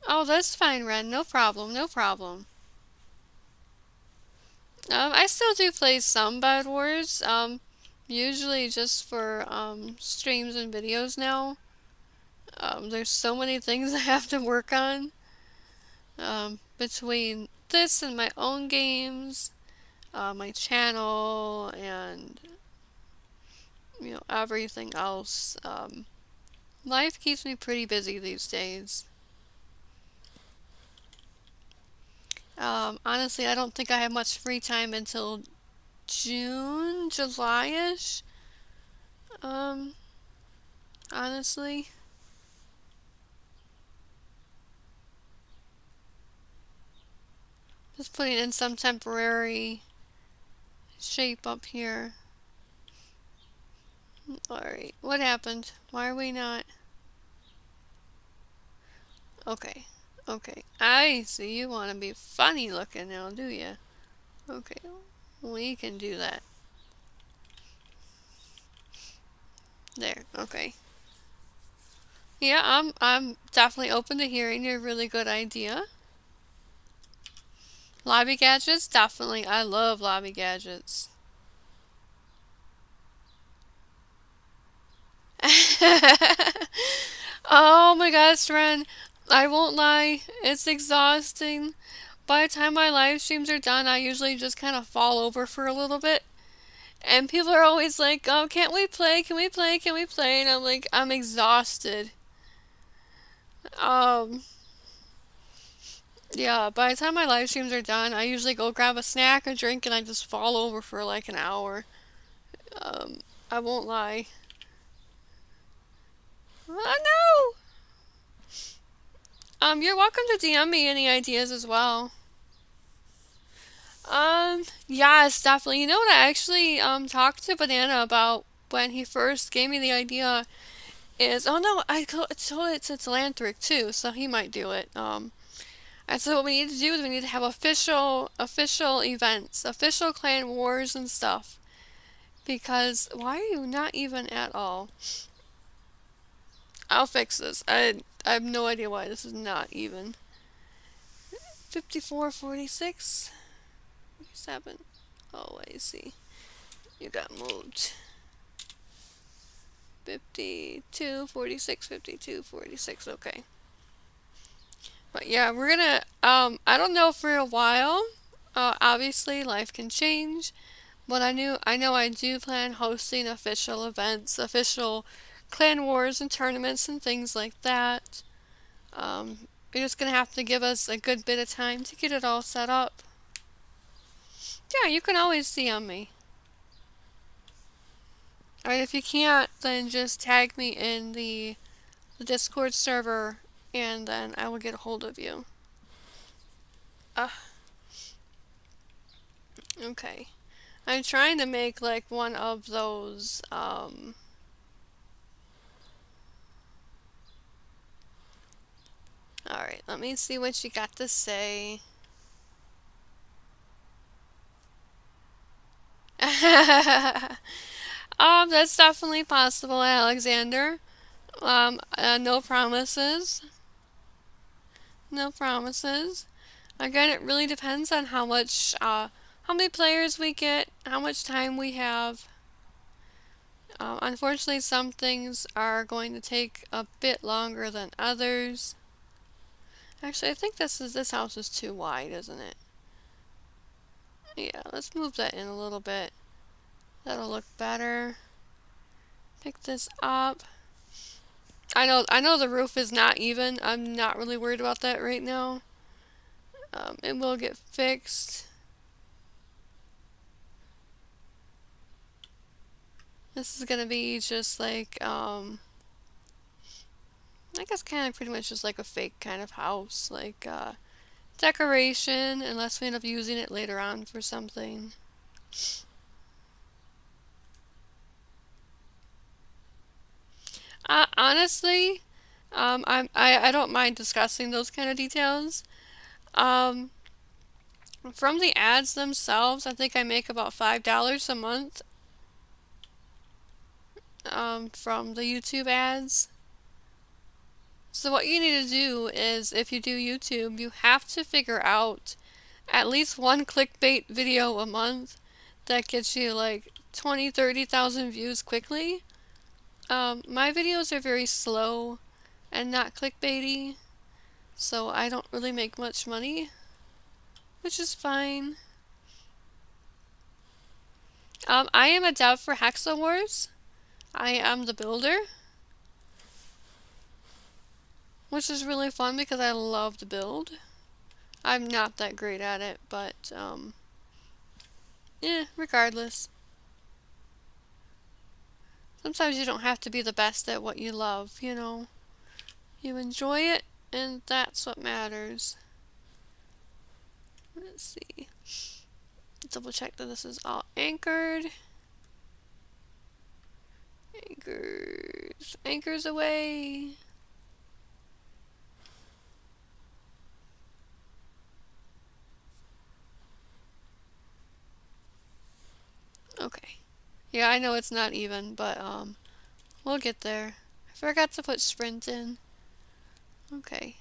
Oh, that's fine, Ren. No problem, no problem. I still do play some Bed Wars. Usually just for streams and videos now. There's so many things I have to work on. Between this and my own games, my channel, and everything else. Life keeps me pretty busy these days. Honestly, I don't think I have much free time until June, July-ish. Honestly. Just putting in some temporary shape up here. Alright, what happened? Why are we not? Okay, okay. I see, you want to be funny looking now, do you? Okay, we can do that. There, okay. Yeah, I'm definitely open to hearing a really good idea. Lobby gadgets, definitely. I love lobby gadgets. Oh my gosh, Ren. I won't lie, it's exhausting. By the time my live streams are done, I usually just kind of fall over for a little bit. And people are always like, oh, can't we play? Can we play? Can we play? And I'm like, I'm exhausted. Um, yeah, by the time my live streams are done, I usually go grab a snack, a drink, and I just fall over for like an hour. Um, I won't lie. Oh no! You're welcome to DM me any ideas as well. Yes, definitely. You know what I actually talked to Banana about when he first gave me the idea is, oh no, I told it's Lanthric too, so he might do it. I said what we need to do is we need to have official events, official clan wars and stuff. Because why are you not even at all? I'll fix this. I have no idea why this is not even. 54, 46, 47. Oh, I see. You got moved. 52, 46, 52, 46. Okay. But yeah, we're gonna, I don't know for a while. Obviously, life can change. But I know I do plan hosting official events, official clan wars and tournaments and things like that. You're just gonna have to give us a good bit of time to get it all set up. Yeah, you can always DM me. Alright, if you can't, then just tag me in the Discord server and then I will get a hold of you. Okay. I'm trying to make like one of those, alright, let me see what you got to say. That's definitely possible, Alexander. No promises. No promises. Again, it really depends on how many players we get, how much time we have. Unfortunately, some things are going to take a bit longer than others. Actually, I think this house is too wide, isn't it? Yeah, let's move that in a little bit. That'll look better. Pick this up. I know the roof is not even. I'm not really worried about that right now. It will get fixed. This is gonna be just like, I guess kind of pretty much just like a fake kind of house. Like, decoration, unless we end up using it later on for something. Honestly, I don't mind discussing those kind of details. Um, from the ads themselves, I think I make about $5 a month from the YouTube ads. So what you need to do is, if you do YouTube, you have to figure out at least one clickbait video a month that gets you like 20, 30,000 views quickly. My videos are very slow and not clickbaity, so I don't really make much money, which is fine. I am a dev for Hexa Wars. I am the builder, which is really fun because I love to build. I'm not that great at it, but, regardless. Sometimes you don't have to be the best at what you love, you know. You enjoy it, and that's what matters. Let's see. Double check that this is all anchored. Anchors. Anchors away. Okay. Yeah, I know it's not even, but we'll get there. I forgot to put sprint in. Okay.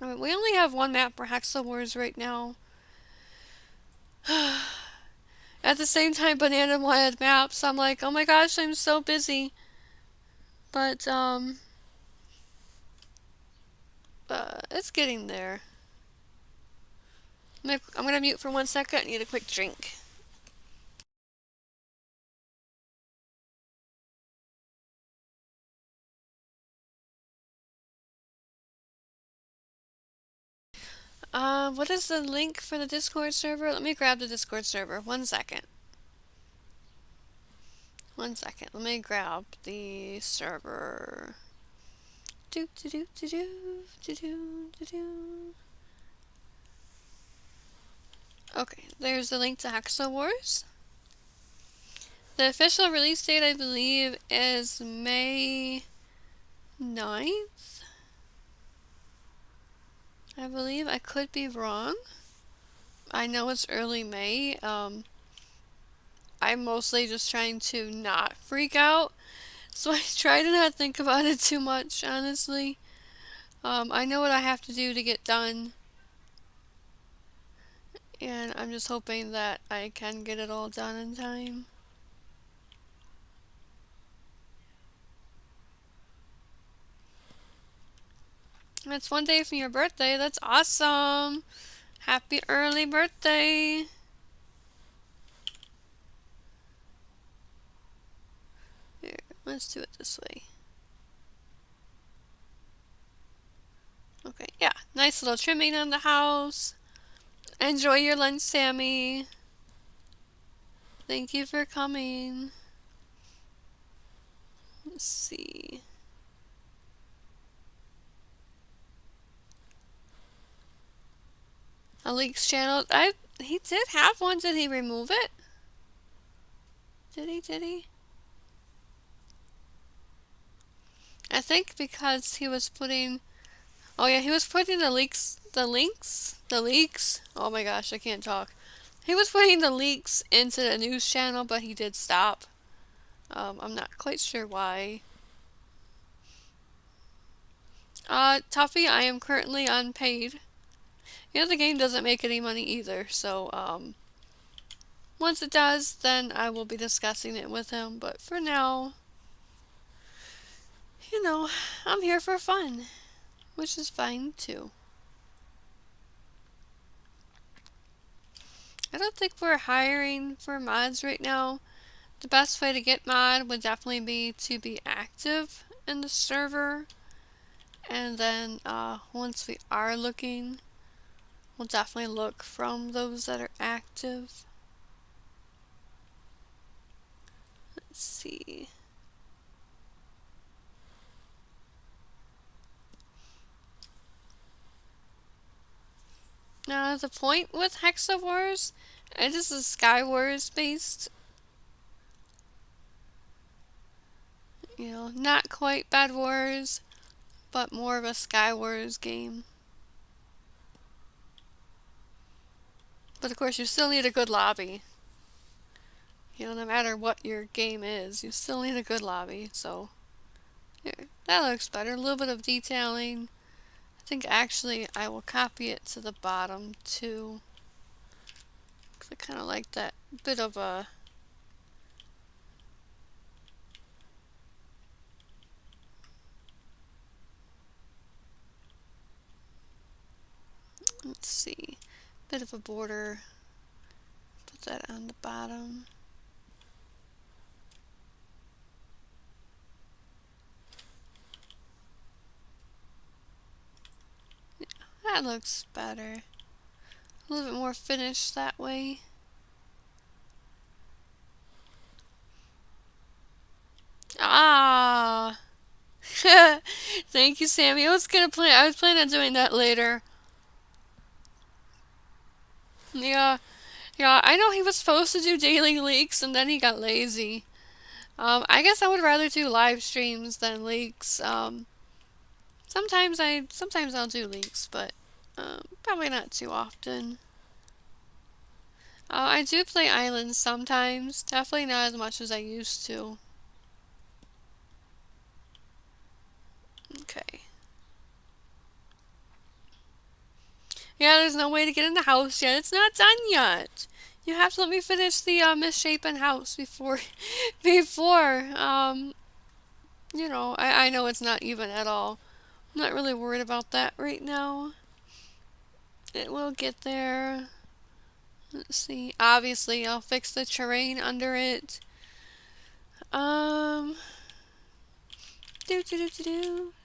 Alright, we only have one map for Hexa Wars right now. At the same time, Banana wanted maps. I'm like, oh my gosh, I'm so busy. But it's getting there. I'm gonna mute for 1 second. I need a quick drink. What is the link for the Discord server? Let me grab the Discord server. 1 second. 1 second. Let me grab the server. Do do do do do do do do do. Okay, there's the link to Hexa Wars. The official release date, I believe, is May 9th. I believe. I could be wrong. I know it's early May. I'm mostly just trying to not freak out. So I try to not think about it too much, honestly. I know what I have to do to get done. And I'm just hoping that I can get it all done in time. That's 1 day from your birthday. That's awesome. Happy early birthday. Here, let's do it this way. Okay, yeah. Nice little trimming on the house. Enjoy your lunch, Sammy. Thank you for coming. Let's see. A leaks channel. He did have one. Did he remove it? Did he? I think because he was putting... Oh yeah, he was putting the leaks... The leaks? Oh my gosh, I can't talk. He was putting the leaks into the news channel, but he did stop. I'm not quite sure why. Tuffy, I am currently unpaid. You know, the game doesn't make any money either, so, once it does, then I will be discussing it with him, but for now, you know, I'm here for fun, which is fine too. I don't think we're hiring for mods right now. The best way to get mod would definitely be to be active in the server, and then once we are looking, we'll definitely look from those that are active. Let's see. Now the point with Hexa Wars, it is a Sky Wars based, you know, not quite Bed Wars, but more of a Sky Wars game. But of course you still need a good lobby. You know, no matter what your game is, you still need a good lobby, so here, that looks better. A little bit of detailing. I think actually I will copy it to the bottom too. Cause I kind of like that bit of a... Let's see. Bit of a border. Put that on the bottom. Yeah, that looks better. A little bit more finished that way. Ah! Thank you, Sammy. I was planning on doing that later. Yeah, yeah, I know he was supposed to do daily leaks and then he got lazy. I guess I would rather do live streams than leaks. Sometimes I'll do leaks, but probably not too often. I do play islands sometimes, definitely not as much as I used to. Okay. Yeah, there's no way to get in the house yet. It's not done yet. You have to let me finish the misshapen house before, before, I know it's not even at all. I'm not really worried about that right now. It will get there. Let's see. Obviously, I'll fix the terrain under it. Um,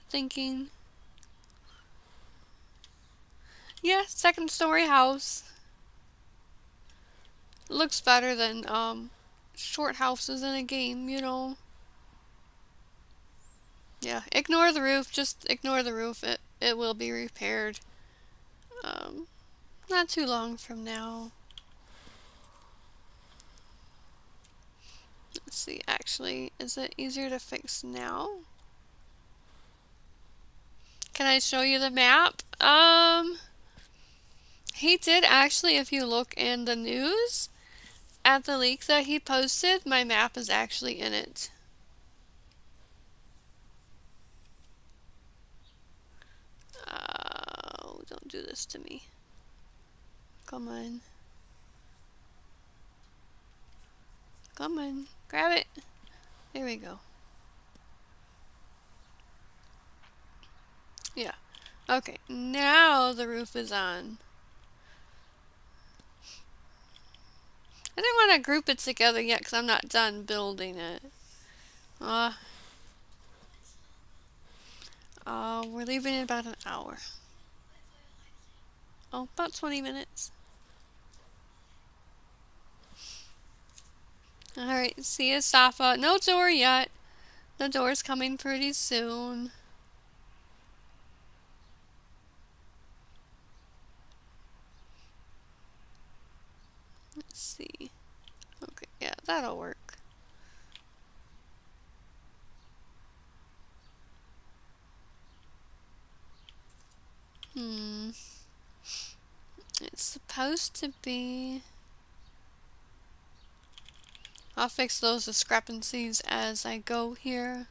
Thinking. Yeah, second story house. Looks better than, short houses in a game. Yeah, ignore the roof. Just ignore the roof. It will be repaired. Um, Not too long from now. Let's see, actually, is it easier to fix now? Can I show you the map? He did actually, if you look in the news, at the leak that he posted, my map is actually in it. Oh, don't do this to me. Come on. Come on. Grab it. There we go. Yeah. Okay, now the roof is on. I didn't want to group it together yet because I'm not done building it. We're leaving in about an hour. Oh, about 20 minutes. Alright, see you, Safa. No door yet. The door's coming pretty soon. Let's see. Okay, yeah, that'll work. It's supposed to be... I'll fix those discrepancies as I go here.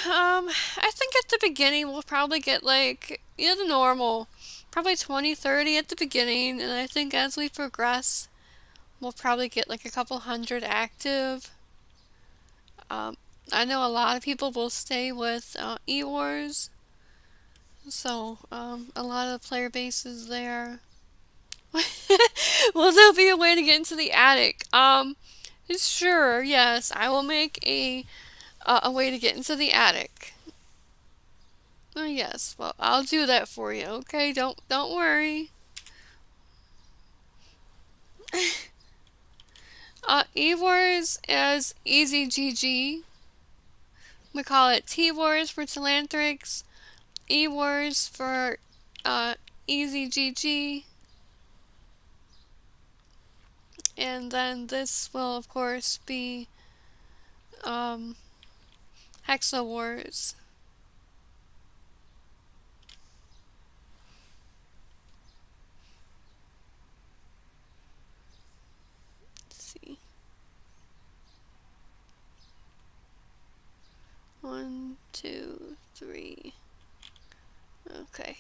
I think at the beginning we'll probably get like, the normal. Probably 20, 30 at the beginning, and I think as we progress, we'll probably get like a couple hundred active. I know a lot of people will stay with E-Wars, so a lot of the player base is there. Will there be a way to get into the attic? Sure, yes, I will make a way to get into the attic. Yes, well, I'll do that for you. Okay, don't worry. E-Wars is Easy GG. We call it T-Wars for Telanthrics, E-Wars for Easy GG, and then this will of course be Hexa Wars. Let's see. 1, 2, 3. Okay.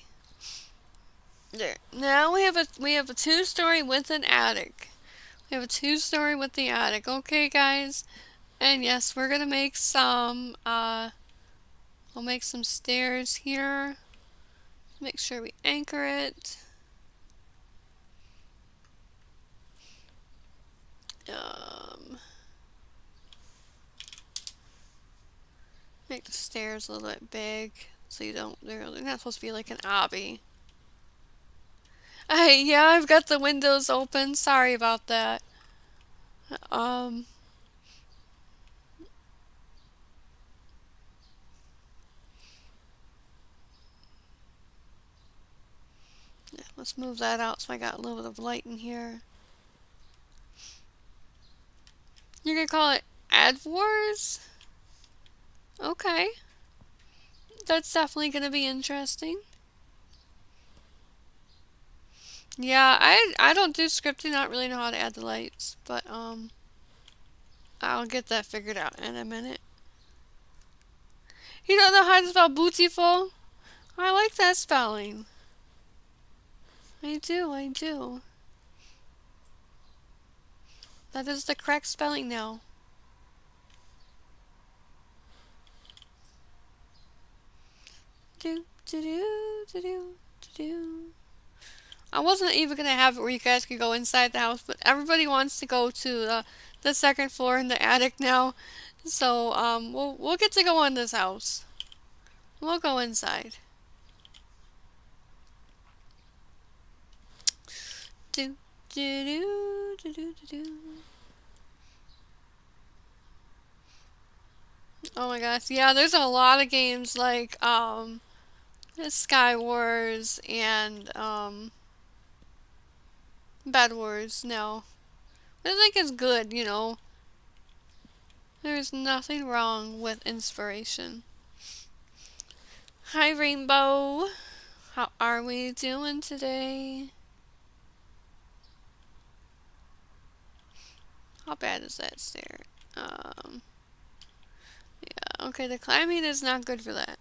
There. Now we have a 2-story with an attic. We have a 2-story with the attic. Okay, guys. And yes, we're gonna make some. We'll make some stairs here. Make sure we anchor it. Make the stairs a little bit big so they're not supposed to be like an obby. Yeah, I've got the windows open. Sorry about that. Let's move that out so I got a little bit of light in here. You're gonna call it Ad Wars? Okay. That's definitely gonna be interesting. Yeah, I don't do scripting, I don't really know how to add the lights, but I'll get that figured out in a minute. You don't know how to spell beautiful? I like that spelling. I do, I do. That is the correct spelling now. Do do do do do do. I wasn't even gonna have it where you guys could go inside the house, but everybody wants to go to the second floor in the attic now. So we'll get to go in this house. We'll go inside. Do do do do do do do. Oh my gosh, yeah, there's a lot of games like Sky Wars and Bed Wars now. I think it's good, you know. There's nothing wrong with inspiration. Hi Rainbow. How are we doing today? How bad is that stair? Yeah, okay, the climbing is not good for that.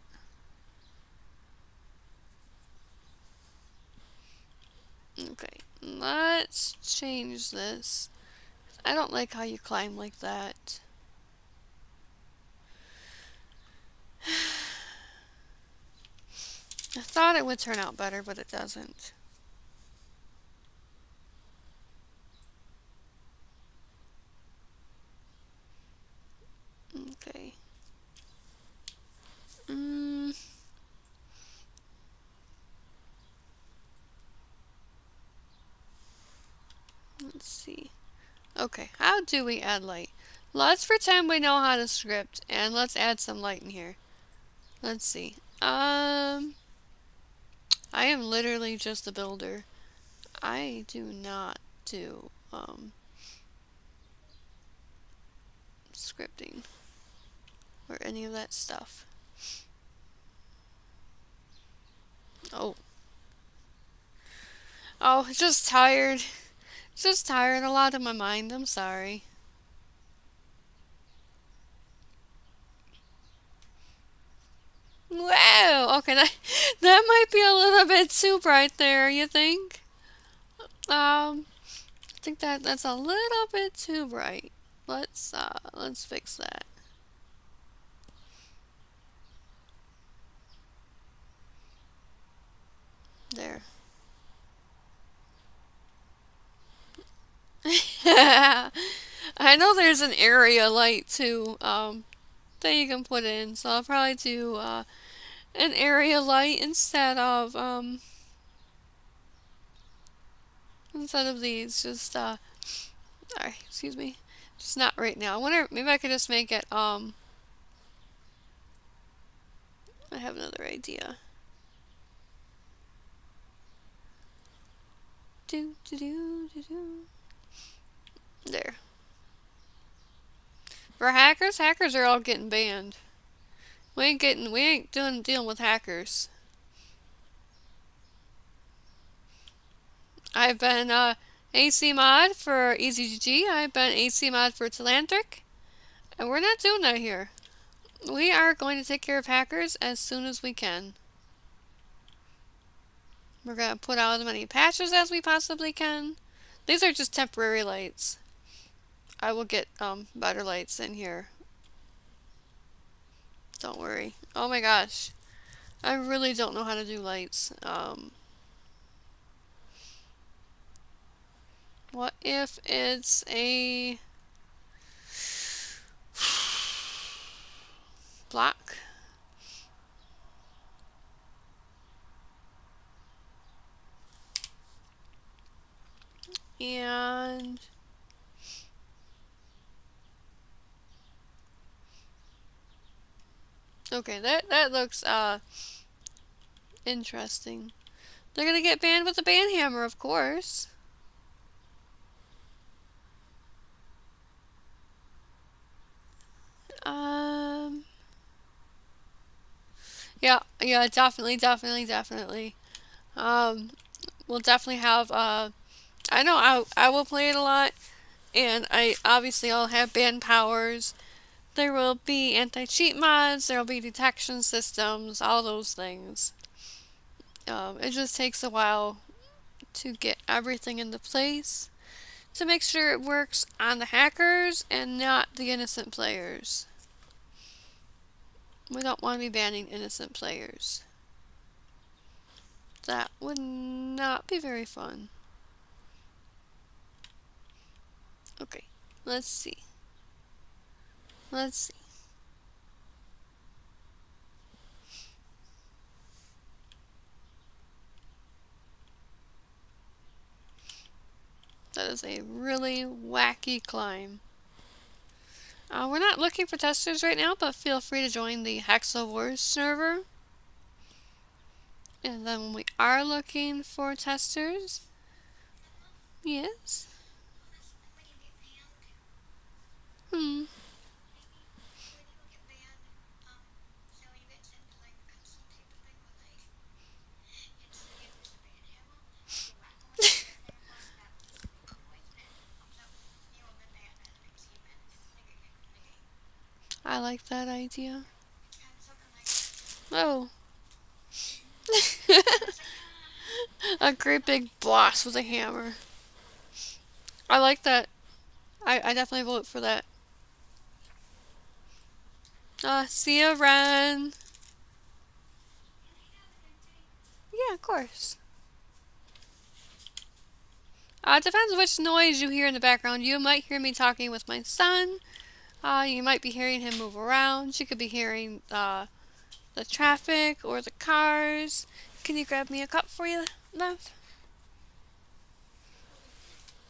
Okay, let's change this. I don't like how you climb like that. I thought it would turn out better, but it doesn't. Okay. Let's see. Okay, how do we add light? Let's pretend we know how to script, and let's add some light in here. Let's see. I am literally just a builder. I do not do scripting or any of that stuff. Oh. Oh, just tired. Just tired. A lot in my mind. I'm sorry. Wow. Okay, that might be a little bit too bright there. You think? I think that's a little bit too bright. Let's fix that. There. I know there's an area light too, that you can put in, so I'll probably do an area light instead of these. Just sorry, excuse me. Just not right now. I wonder, maybe I could just make it I have another idea. Do do do do do. There. For hackers are all getting banned. We ain't dealing with hackers. I've been AC mod for EasyGG. I've been AC mod for Telantric. And we're not doing that here. We are going to take care of hackers as soon as we can. We're going to put out as many patches as we possibly can. These are just temporary lights. I will get better lights in here. Don't worry. Oh my gosh. I really don't know how to do lights. What if it's a block? And okay, that looks interesting. They're gonna get banned with the ban hammer, of course. Yeah, definitely. Um, we'll definitely have, I know I will play it a lot, and I'll have band powers. There will be anti-cheat mods, there will be detection systems, all those things. It just takes a while to get everything into place to make sure it works on the hackers and not the innocent players. We don't want to be banning innocent players. That would not be very fun. Okay, let's see. Let's see. That is a really wacky climb. We're not looking for testers right now, but feel free to join the Hexa Wars server. And then when we are looking for testers, yes. Hmm. I like that idea. Oh. A great big boss with a hammer. I like that. I definitely vote for that. See ya, Ren. Yeah, of course. It depends which noise you hear in the background. You might hear me talking with my son. You might be hearing him move around. You could be hearing the traffic or the cars. Can you grab me a cup for you, love?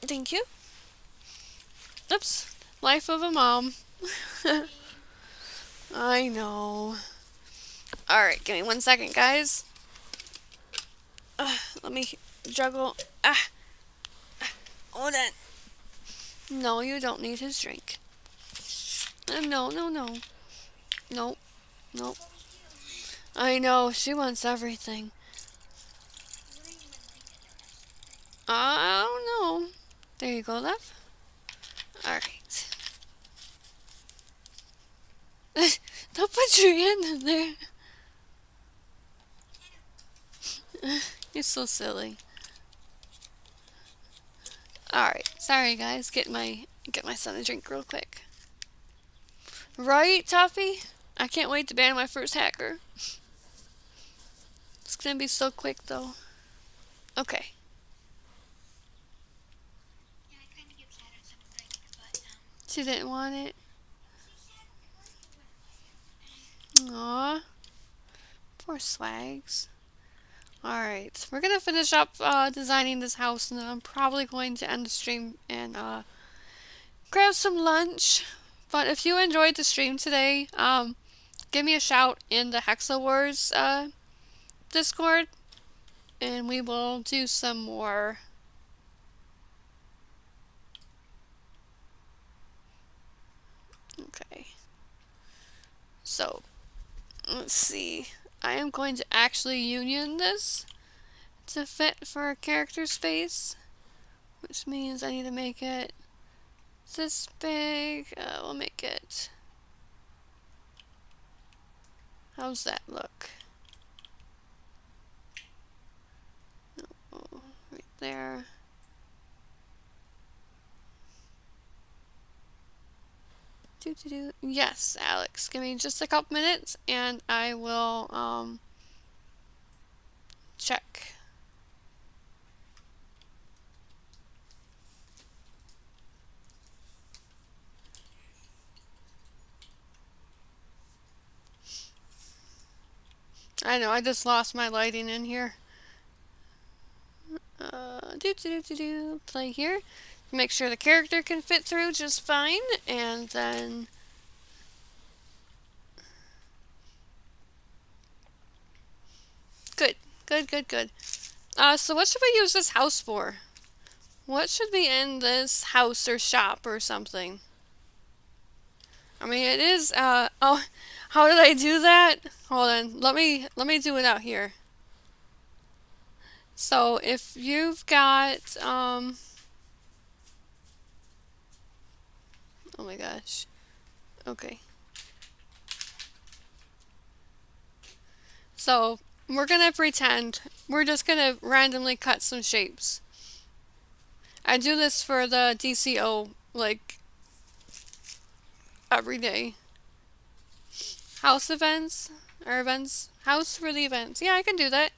Thank you. Oops. Life of a mom. I know. Alright, give me 1 second, guys. Let me juggle. Hold on. No, you don't need his drink. No. Nope. Nope. I know, she wants everything. I don't know. There you go, love. Alright. Don't put your hand in there. You're so silly. Alright, sorry guys. Get my son a drink real quick. Right, Tuffy? I can't wait to ban my first hacker. It's gonna be so quick though. Okay. She didn't want it. Aww. Poor Swags. Alright, we're gonna finish up designing this house, and then I'm probably going to end the stream and grab some lunch. But if you enjoyed the stream today, give me a shout in the Hexa Wars Discord, and we will do some more. Okay. So, let's see. I am going to actually union this to fit for a character space, which means I need to make it this big. We'll make it. How's that look? Oh, right there. Yes, Alex. Give me just a couple minutes and I will check. I know, I just lost my lighting in here. Play here. Make sure the character can fit through just fine, and then good. So what should we use this house for? What should be in this house or shop or something? I mean, it is, oh, how did I do that? Hold on, let me do it out here. So if you've got, oh my gosh. Okay. So we're gonna pretend we're just gonna randomly cut some shapes. I do this for the DCO like every day. House events or events. House for the events. Yeah, I can do that.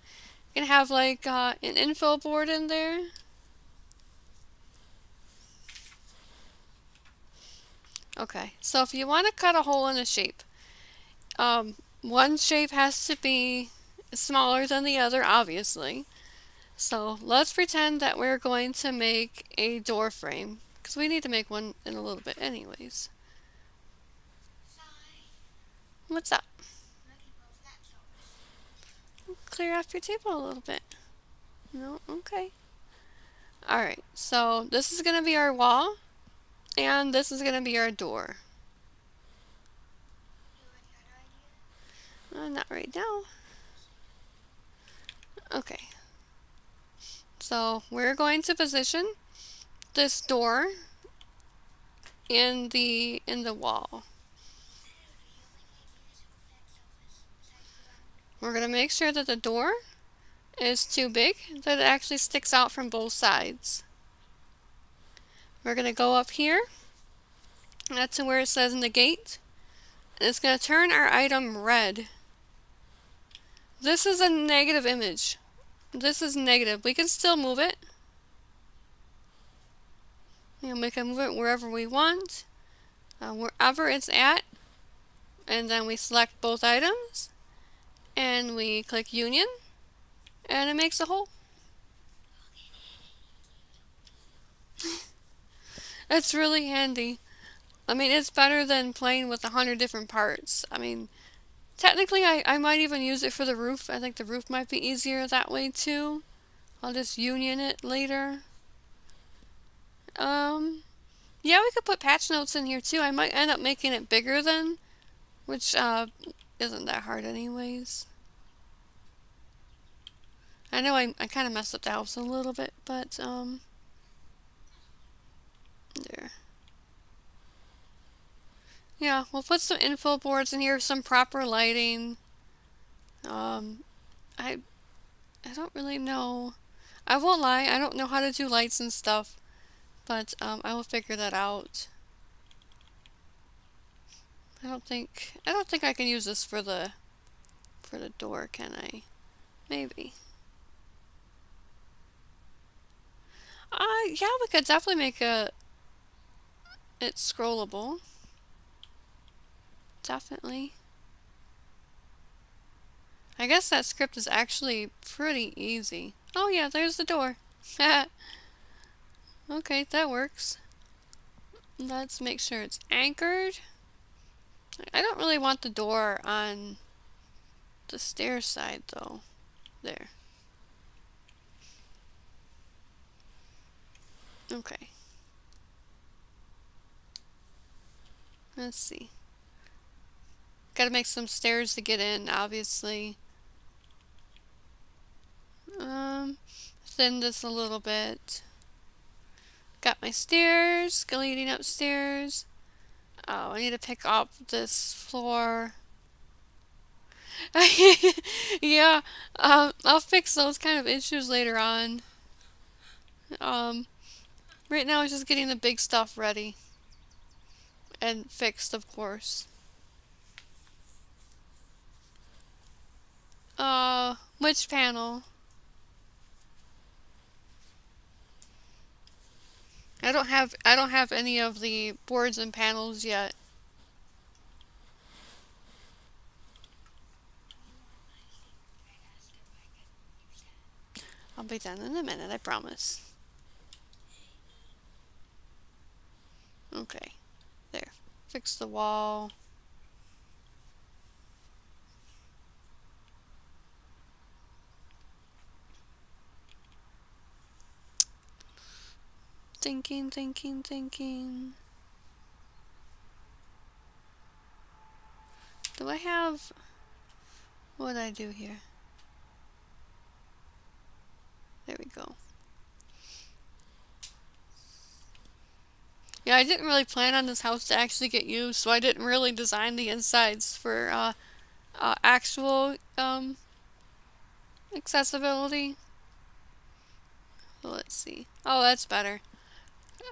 You can have like an info board in there. Okay, so if you want to cut a hole in a shape, one shape has to be smaller than the other, obviously. So let's pretend that we're going to make a door frame, because we need to make one in a little bit anyways. What's up? Clear off your table a little bit. No? Okay. Alright, so this is going to be our wall, and this is going to be our door. Not right now. Okay. So we're going to position this door in the wall. We're going to make sure that the door is too big, that it actually sticks out from both sides. We're going to go up here. That's where it says negate. And it's going to turn our item red. This is a negative image. This is negative. We can still move it. We can move it wherever we want, wherever it's at. And then we select both items. And we click union. And it makes a hole. It's really handy. I mean, it's better than playing with 100 different parts. I mean, technically, I might even use it for the roof. I think the roof might be easier that way too. I'll just union it later. Yeah, we could put patch notes in here too. I might end up making it bigger then, which isn't that hard anyways. I know I kind of messed up the house a little bit, but there. Yeah, we'll put some info boards in here, some proper lighting. I don't really know. I won't lie, I don't know how to do lights and stuff, but I will figure that out. I don't think I can use this for the door, can I? Maybe. Yeah, we could definitely make it scrollable. Definitely. I guess that script is actually pretty easy. Oh yeah, there's the door. Okay, that works. Let's make sure it's anchored. I don't really want the door on the stairs side though. There. Okay. Let's see. Gotta make some stairs to get in, obviously. Thin this a little bit. Got my stairs, leading upstairs. Oh, I need to pick up this floor. Yeah, I'll fix those kind of issues later on. Right now I'm just getting the big stuff ready. And fixed, of course. Which panel? I don't have any of the boards and panels yet. I'll be done in a minute, I promise. Okay, there. Fix the wall. Thinking. Do I have... What did I do here? There we go. Yeah, I didn't really plan on this house to actually get used, so I didn't really design the insides for actual accessibility. Well, let's see. Oh, that's better.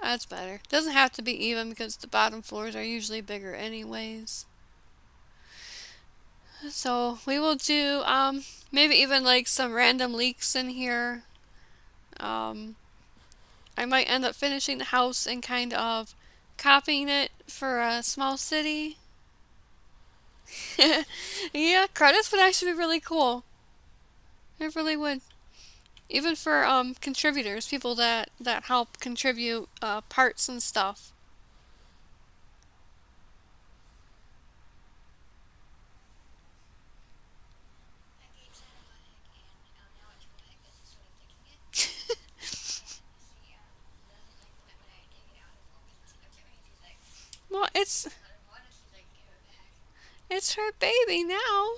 That's better. Doesn't have to be even because the bottom floors are usually bigger anyways. So we will do maybe even like some random leaks in here. I might end up finishing the house and kind of copying it for a small city. Yeah, credits would actually be really cool. It really would. Even for contributors, people that help contribute parts and stuff. Well, it's her baby now.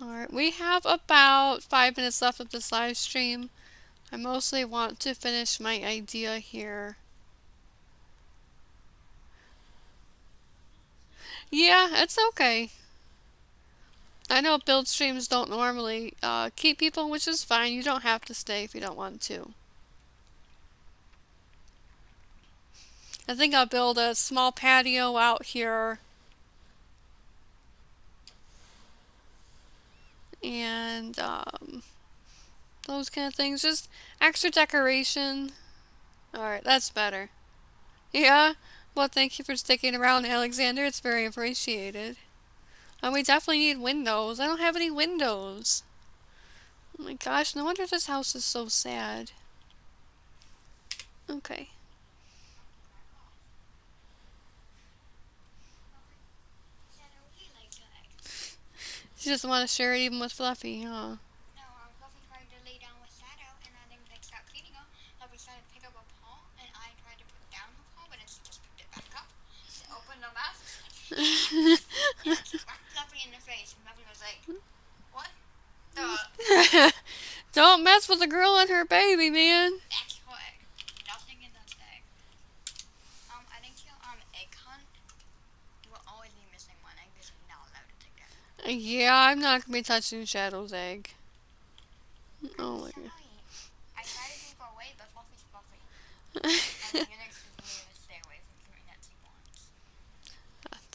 Alright, we have about 5 minutes left of this live stream. I mostly want to finish my idea here. Yeah, it's okay. I know build streams don't normally keep people, which is fine. You don't have to stay if you don't want to. I think I'll build a small patio out here. And those kind of things. Just extra decoration. Alright, that's better. Yeah? Well, thank you for sticking around, Alexander. It's very appreciated. And we definitely need windows. I don't have any windows. Oh my gosh, no wonder this house is so sad. Okay. She doesn't want to share it even with Fluffy, huh? Don't mess with the girl and her baby, man. Yeah, I'm not gonna be touching Shadow's egg. Oh my god.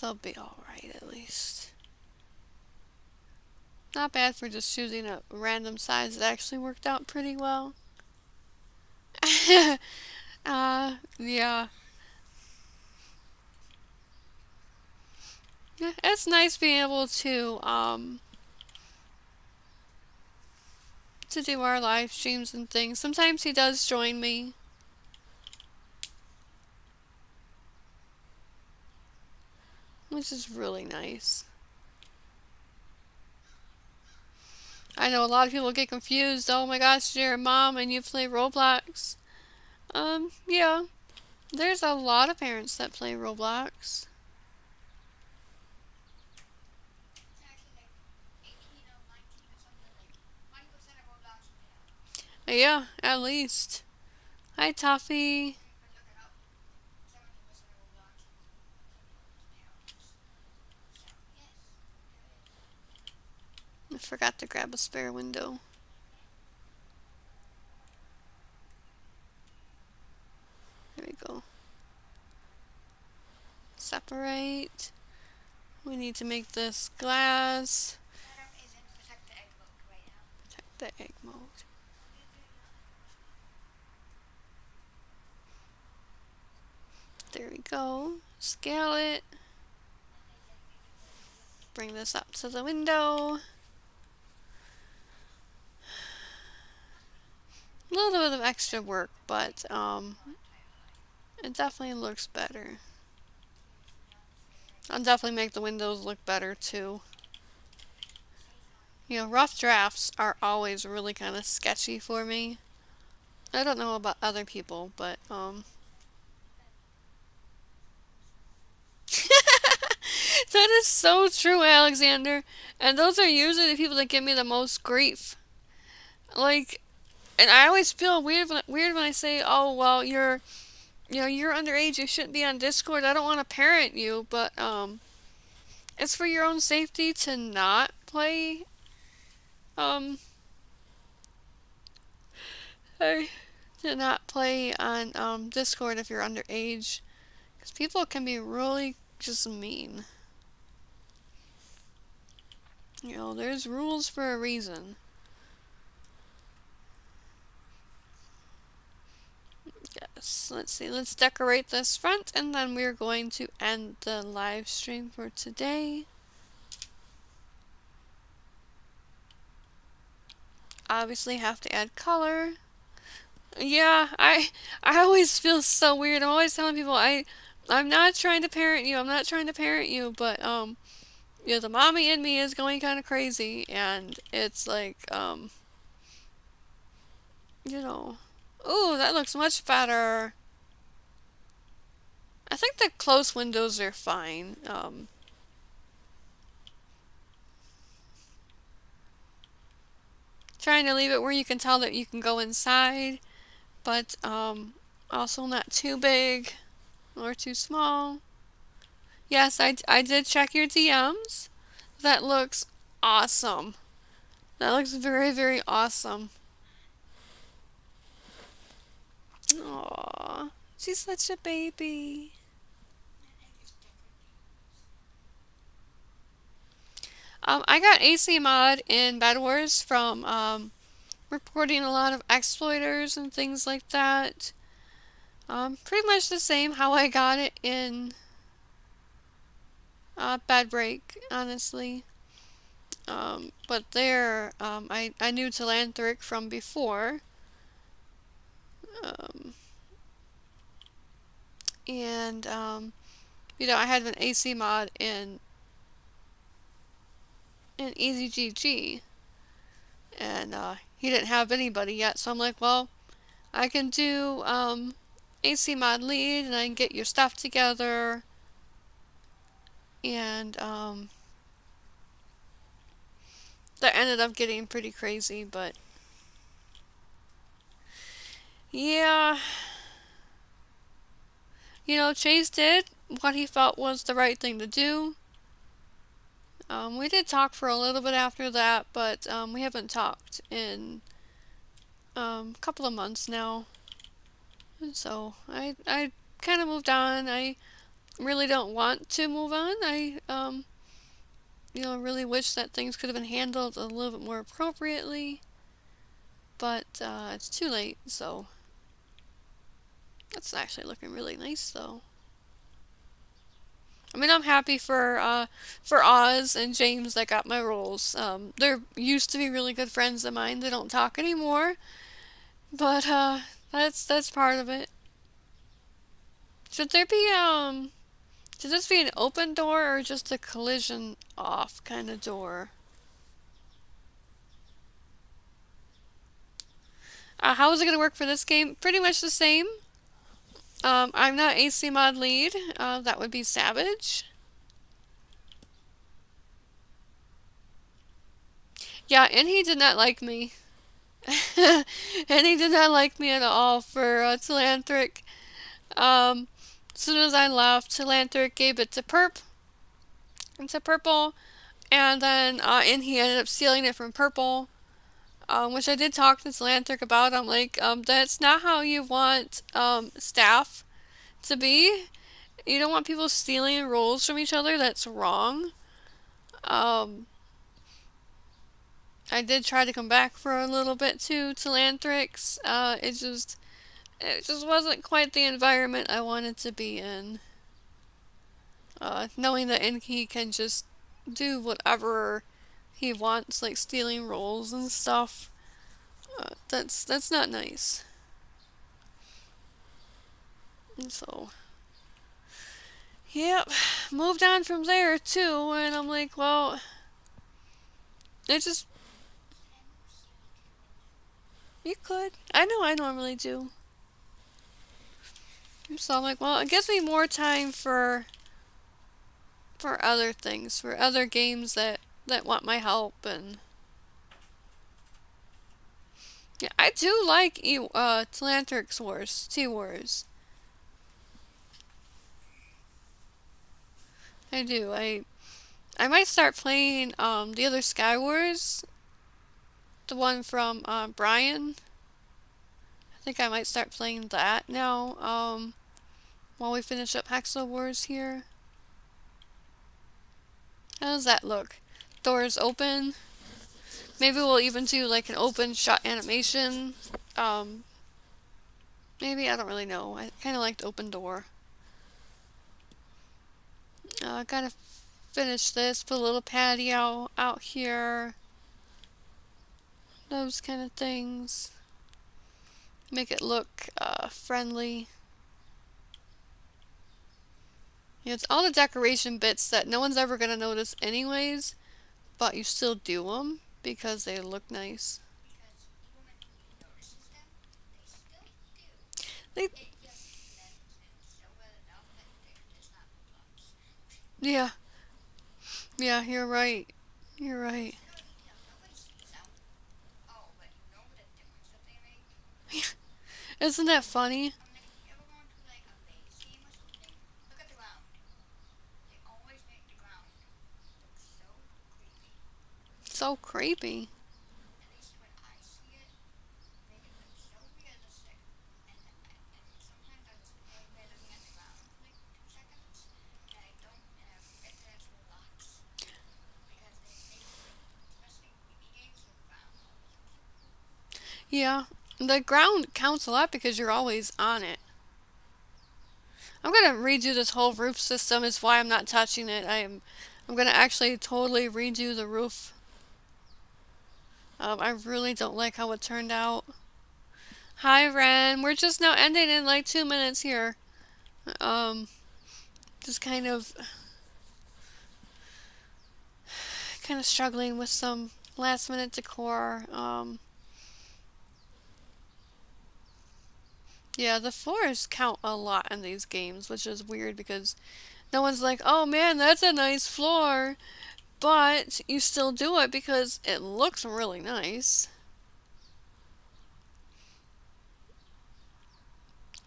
They'll be alright at least. Not bad for just choosing a random size that actually worked out pretty well. Yeah. It's nice being able to do our live streams and things. Sometimes he does join me. Which is really nice. I know a lot of people get confused. Oh my gosh, you're a mom and you play Roblox. Yeah. There's a lot of parents that play Roblox. Yeah, at least. Hi, Toffee. I forgot to grab a spare window. There we go. Separate. We need to make this glass. Protect the egg mode. There we go. Scale it. Bring this up to the window. A little bit of extra work, but it definitely looks better. I'll definitely make the windows look better too. rough drafts are always really kind of sketchy for me. I don't know about other people, but that is so true, Alexander. And those are usually the people that give me the most grief. Like, and I always feel weird when I say, "Oh, well, you're underage. You shouldn't be on Discord. I don't want to parent you, but it's for your own safety to not play um hey, to not play on Discord if you're underage, because people can be really just mean. There's rules for a reason. Yes, let's see. Let's decorate this front, and then we're going to end the live stream for today. Obviously, have to add color. Yeah, I always feel so weird. I'm always telling people I'm not trying to parent you. I'm not trying to parent you, but the mommy in me is going kind of crazy, and it's like you know, ooh, that looks much better. I think the closed windows are fine. Trying to leave it where you can tell that you can go inside, but also not too big or too small. Yes, I did check your DMs. That looks awesome. That looks very, very awesome. Aww, she's such a baby. I got AC mod in Bed Wars from reporting a lot of exploiters and things like that. Pretty much the same how I got it in Bad Break, honestly. But there, I knew Telanthric from before. Um, and, I had an AC mod in EasyGG. And he didn't have anybody yet, so I'm like, well, I can do AC mod lead, and I can get your stuff together. And that ended up getting pretty crazy, but yeah. Chase did what he felt was the right thing to do. We did talk for a little bit after that, but we haven't talked in a couple of months now. And so I kind of moved on. I really don't want to move on. I really wish that things could have been handled a little bit more appropriately, but it's too late. So that's actually looking really nice, though. I mean, I'm happy for Oz and James that got my roles. They're used to be really good friends of mine. They don't talk anymore, but that's part of it. Should there be should this be an open door or just a collision off kind of door? How is it gonna work for this game? Pretty much the same. I'm not AC mod lead. That would be Savage. Yeah, and he did not like me. And he did not like me at all for Telanthric. As soon as I left, Telanthric gave it to Purple, and then and he ended up stealing it from Purple, which I did talk to Telanthric about. I'm like, that's not how you want staff to be. You don't want people stealing roles from each other. That's wrong. Um, I did try to come back for a little bit to Telanthrix. It just wasn't quite the environment I wanted to be in. Knowing that he can just do whatever he wants, like stealing roles and stuff. That's not nice. And so, yep, moved on from there too, and I'm like, well, it just You could. I know I normally do. So I'm like, well, it gives me more time for other things, for other games that want my help. And yeah, I do like Talantrix Wars, T-Wars. I do. I might start playing the other Sky Wars, the one from Brian. I think I might start playing that now. While we finish up Hexo Wars here. How does that look? Doors open. Maybe we'll even do like an open shot animation. Maybe, I don't really know. I kind of liked open door. Gotta finish this. Put a little patio out here. Those kind of things. Make it look friendly. Yeah, it's all the decoration bits that no one's ever gonna notice anyways, but you still do them because they look nice. They, yeah, yeah, you're right. You're right. Isn't that funny? So creepy. Yeah, the ground counts a lot because you're always on it. I'm gonna redo this whole roof system. Is why I'm not touching it. I'm gonna actually totally redo the roof. I really don't like how it turned out. Hi, Ren. We're just now ending in like 2 minutes here. Um, just kind of struggling with some last minute decor. Yeah, the floors count a lot in these games, which is weird because no one's like, oh man, that's a nice floor. But you still do it because it looks really nice.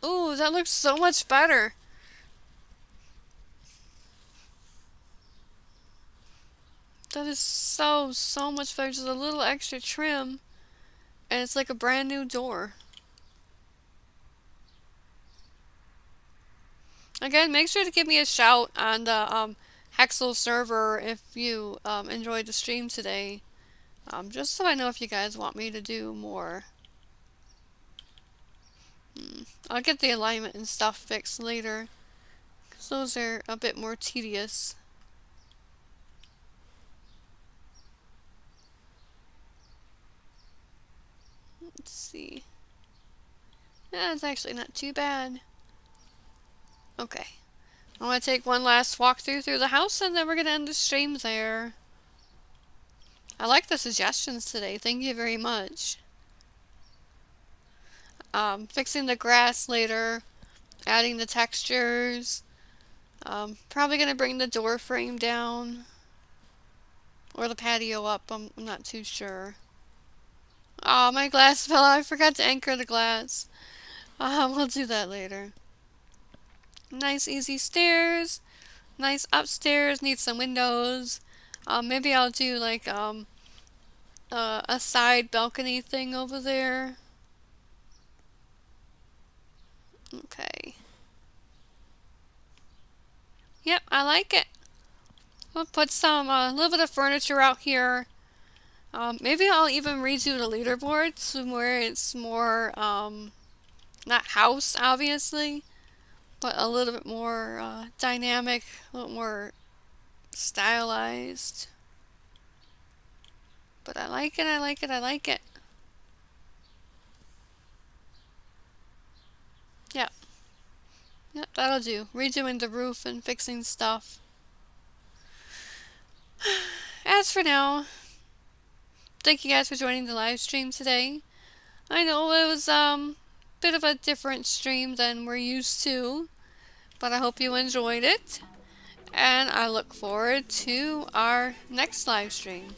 Ooh, that looks so much better. That is so much better. Just a little extra trim, and it's like a brand new door. Again, make sure to give me a shout on the Hexel server if you enjoyed the stream today. Just so I know if you guys want me to do more. I'll get the alignment and stuff fixed later, because those are a bit more tedious. Let's see. Yeah, it's actually not too bad. Okay. I'm going to take one last walkthrough through the house, and then we're going to end the stream there. I like the suggestions today. Thank you very much. Fixing the grass later. Adding the textures. Probably going to bring the door frame down. Or the patio up. I'm not too sure. Oh, my glass fell out. I forgot to anchor the glass. We'll do that later. Nice easy stairs. Nice upstairs. Need some windows. Maybe I'll do like a side balcony thing over there. Okay. Yep, I like it. We'll put some a little bit of furniture out here. Maybe I'll even redo the leaderboards where it's more not house obviously, but a little bit more dynamic, a little more stylized. But I like it, I like it, I like it. Yep. Yep, that'll do. Redoing the roof and fixing stuff. As for now, thank you guys for joining the live stream today. I know it was bit of a different stream than we're used to, but I hope you enjoyed it, and I look forward to our next live stream.